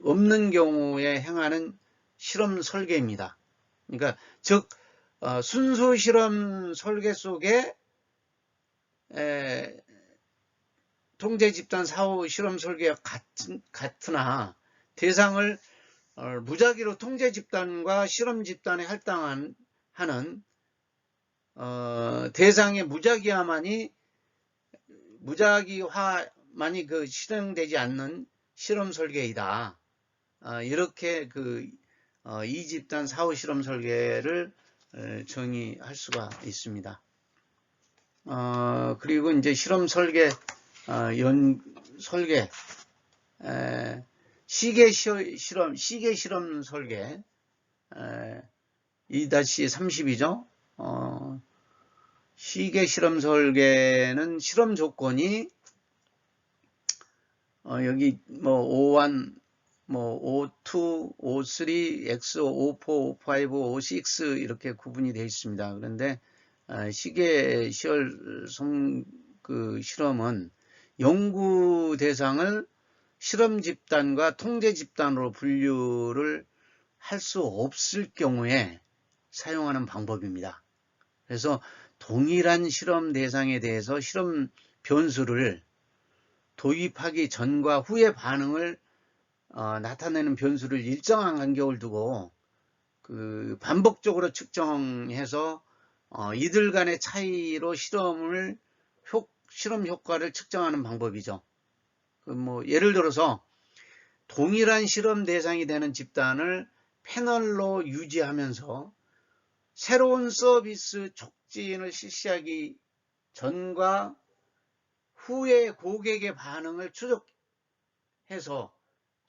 없는 경우에 행하는 실험 설계입니다. 그러니까 즉 순수 실험 설계 속에 통제 집단 사후 실험 설계와 같으나 대상을 무작위로 통제 집단과 실험 집단에 할당하는 대상의 무작위화만이 그 실행되지 않는 실험 설계이다. 이렇게 그 2집단 사후 실험 설계를 정의할 수가 있습니다. 그리고 이제 실험 설계 시계 실험 설계 2-30이죠. 시계 실험 설계는 실험 조건이 여기 뭐 O1, 뭐 O2, O3, X5, O4, O5, O6 이렇게 구분이 되어 있습니다. 그런데 시계 실험은 연구 대상을 실험 집단과 통제 집단으로 분류를 할 수 없을 경우에 사용하는 방법입니다. 그래서 동일한 실험 대상에 대해서 실험 변수를 도입하기 전과 후의 반응을 나타내는 변수를 일정한 간격을 두고 그 반복적으로 측정해서 이들 간의 차이로 실험 효과를 측정하는 방법이죠. 뭐 예를 들어서 동일한 실험 대상이 되는 집단을 패널로 유지하면서 새로운 서비스 촉진을 실시하기 전과 후의 고객의 반응을 추적해서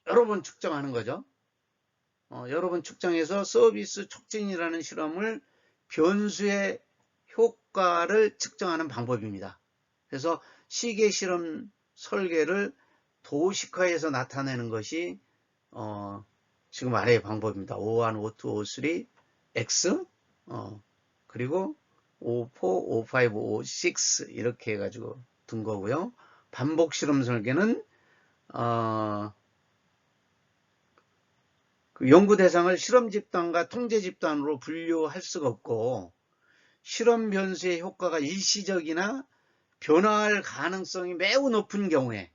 여러 번 측정하는 거죠. 여러 번 측정해서 서비스 촉진이라는 실험을 변수의 효과를 측정하는 방법입니다. 그래서 시계 실험 설계를 도식화해서 나타내는 것이 지금 아래의 방법입니다. O1, O2, O3, X 그리고 O4, O5, O6 이렇게 해가지고 둔 거고요. 반복 실험 설계는 그 연구 대상을 실험 집단과 통제 집단으로 분류할 수가 없고 실험 변수의 효과가 일시적이나 변화할 가능성이 매우 높은 경우에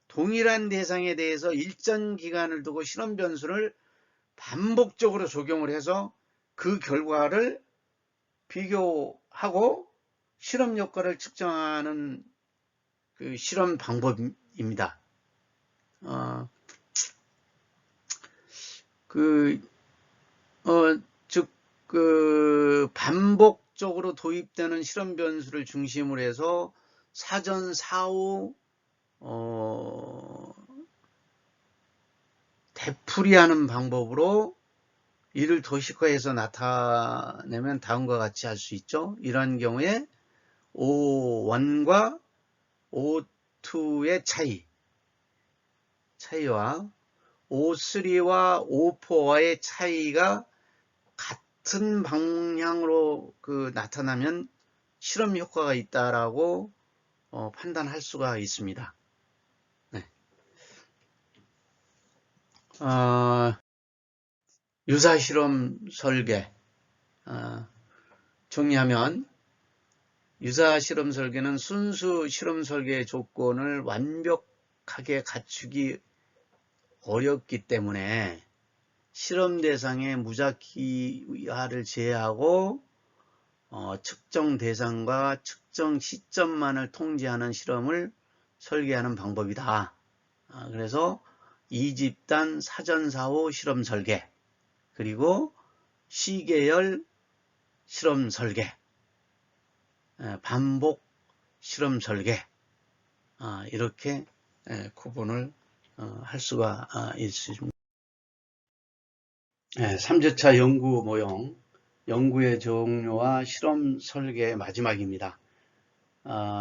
동일한 대상에 대해서 일정 기간을 두고 실험 변수를 반복적으로 적용을 해서 그 결과를 비교하고 실험 효과를 측정하는 그 실험 방법입니다. 즉 반복적으로 도입되는 실험 변수를 중심으로 해서 사전 사후 되풀이하는 방법으로 이를 도식화해서 나타내면 다음과 같이 할 수 있죠. 이러한 경우에 O1과 O2의 차이와 O3와 O4와의 차이가 같은 방향으로 나타나면 실험 효과가 있다라고 판단할 수가 있습니다. 네. 유사 실험 설계 정리하면, 유사 실험 설계는 순수 실험 설계의 조건을 완벽하게 갖추기 어렵기 때문에 실험 대상의 무작위화를 제외하고 측정 대상과 측정 시점만을 통제하는 실험을 설계하는 방법이다. 그래서 2집단 사전사후 실험 설계, 그리고 시계열 실험 설계, 반복 실험 설계, 이렇게 구분을 할 수가 있습니다. 3주차 연구 모형, 연구의 종류와 실험 설계의 마지막입니다.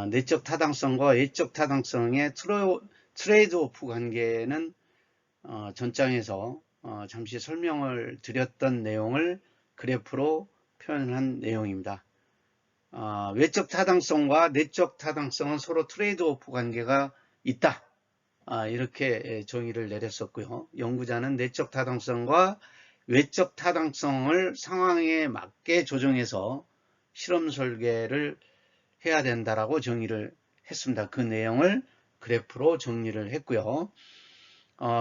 내적 타당성과 외적 타당성의 트레이드 오프 관계는 전장에서 잠시 설명을 드렸던 내용을 그래프로 표현한 내용입니다. 외적 타당성과 내적 타당성은 서로 트레이드 오프 관계가 있다. 이렇게 정의를 내렸었고요. 연구자는 내적 타당성과 외적 타당성을 상황에 맞게 조정해서 실험 설계를 해야 된다라고 정의를 했습니다. 그 내용을 그래프로 정리를 했고요.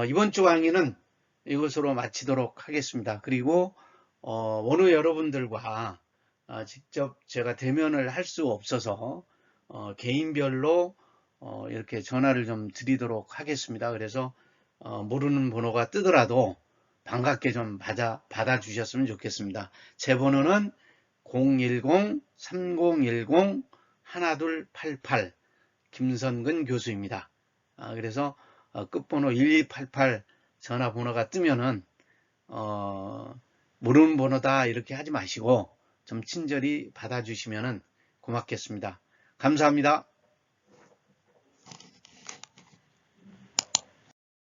이번 주 강의는 이것으로 마치도록 하겠습니다. 그리고 원우 여러분들과 직접 제가 대면을 할 수 없어서 개인별로 이렇게 전화를 좀 드리도록 하겠습니다. 그래서 모르는 번호가 뜨더라도 반갑게 좀 받아주셨으면 좋겠습니다. 제 번호는 010-3010-1288 김선근 교수입니다. 그래서 끝번호 1288 전화번호가 뜨면은 모르는 번호다 이렇게 하지 마시고 좀 친절히 받아주시면 고맙겠습니다. 감사합니다.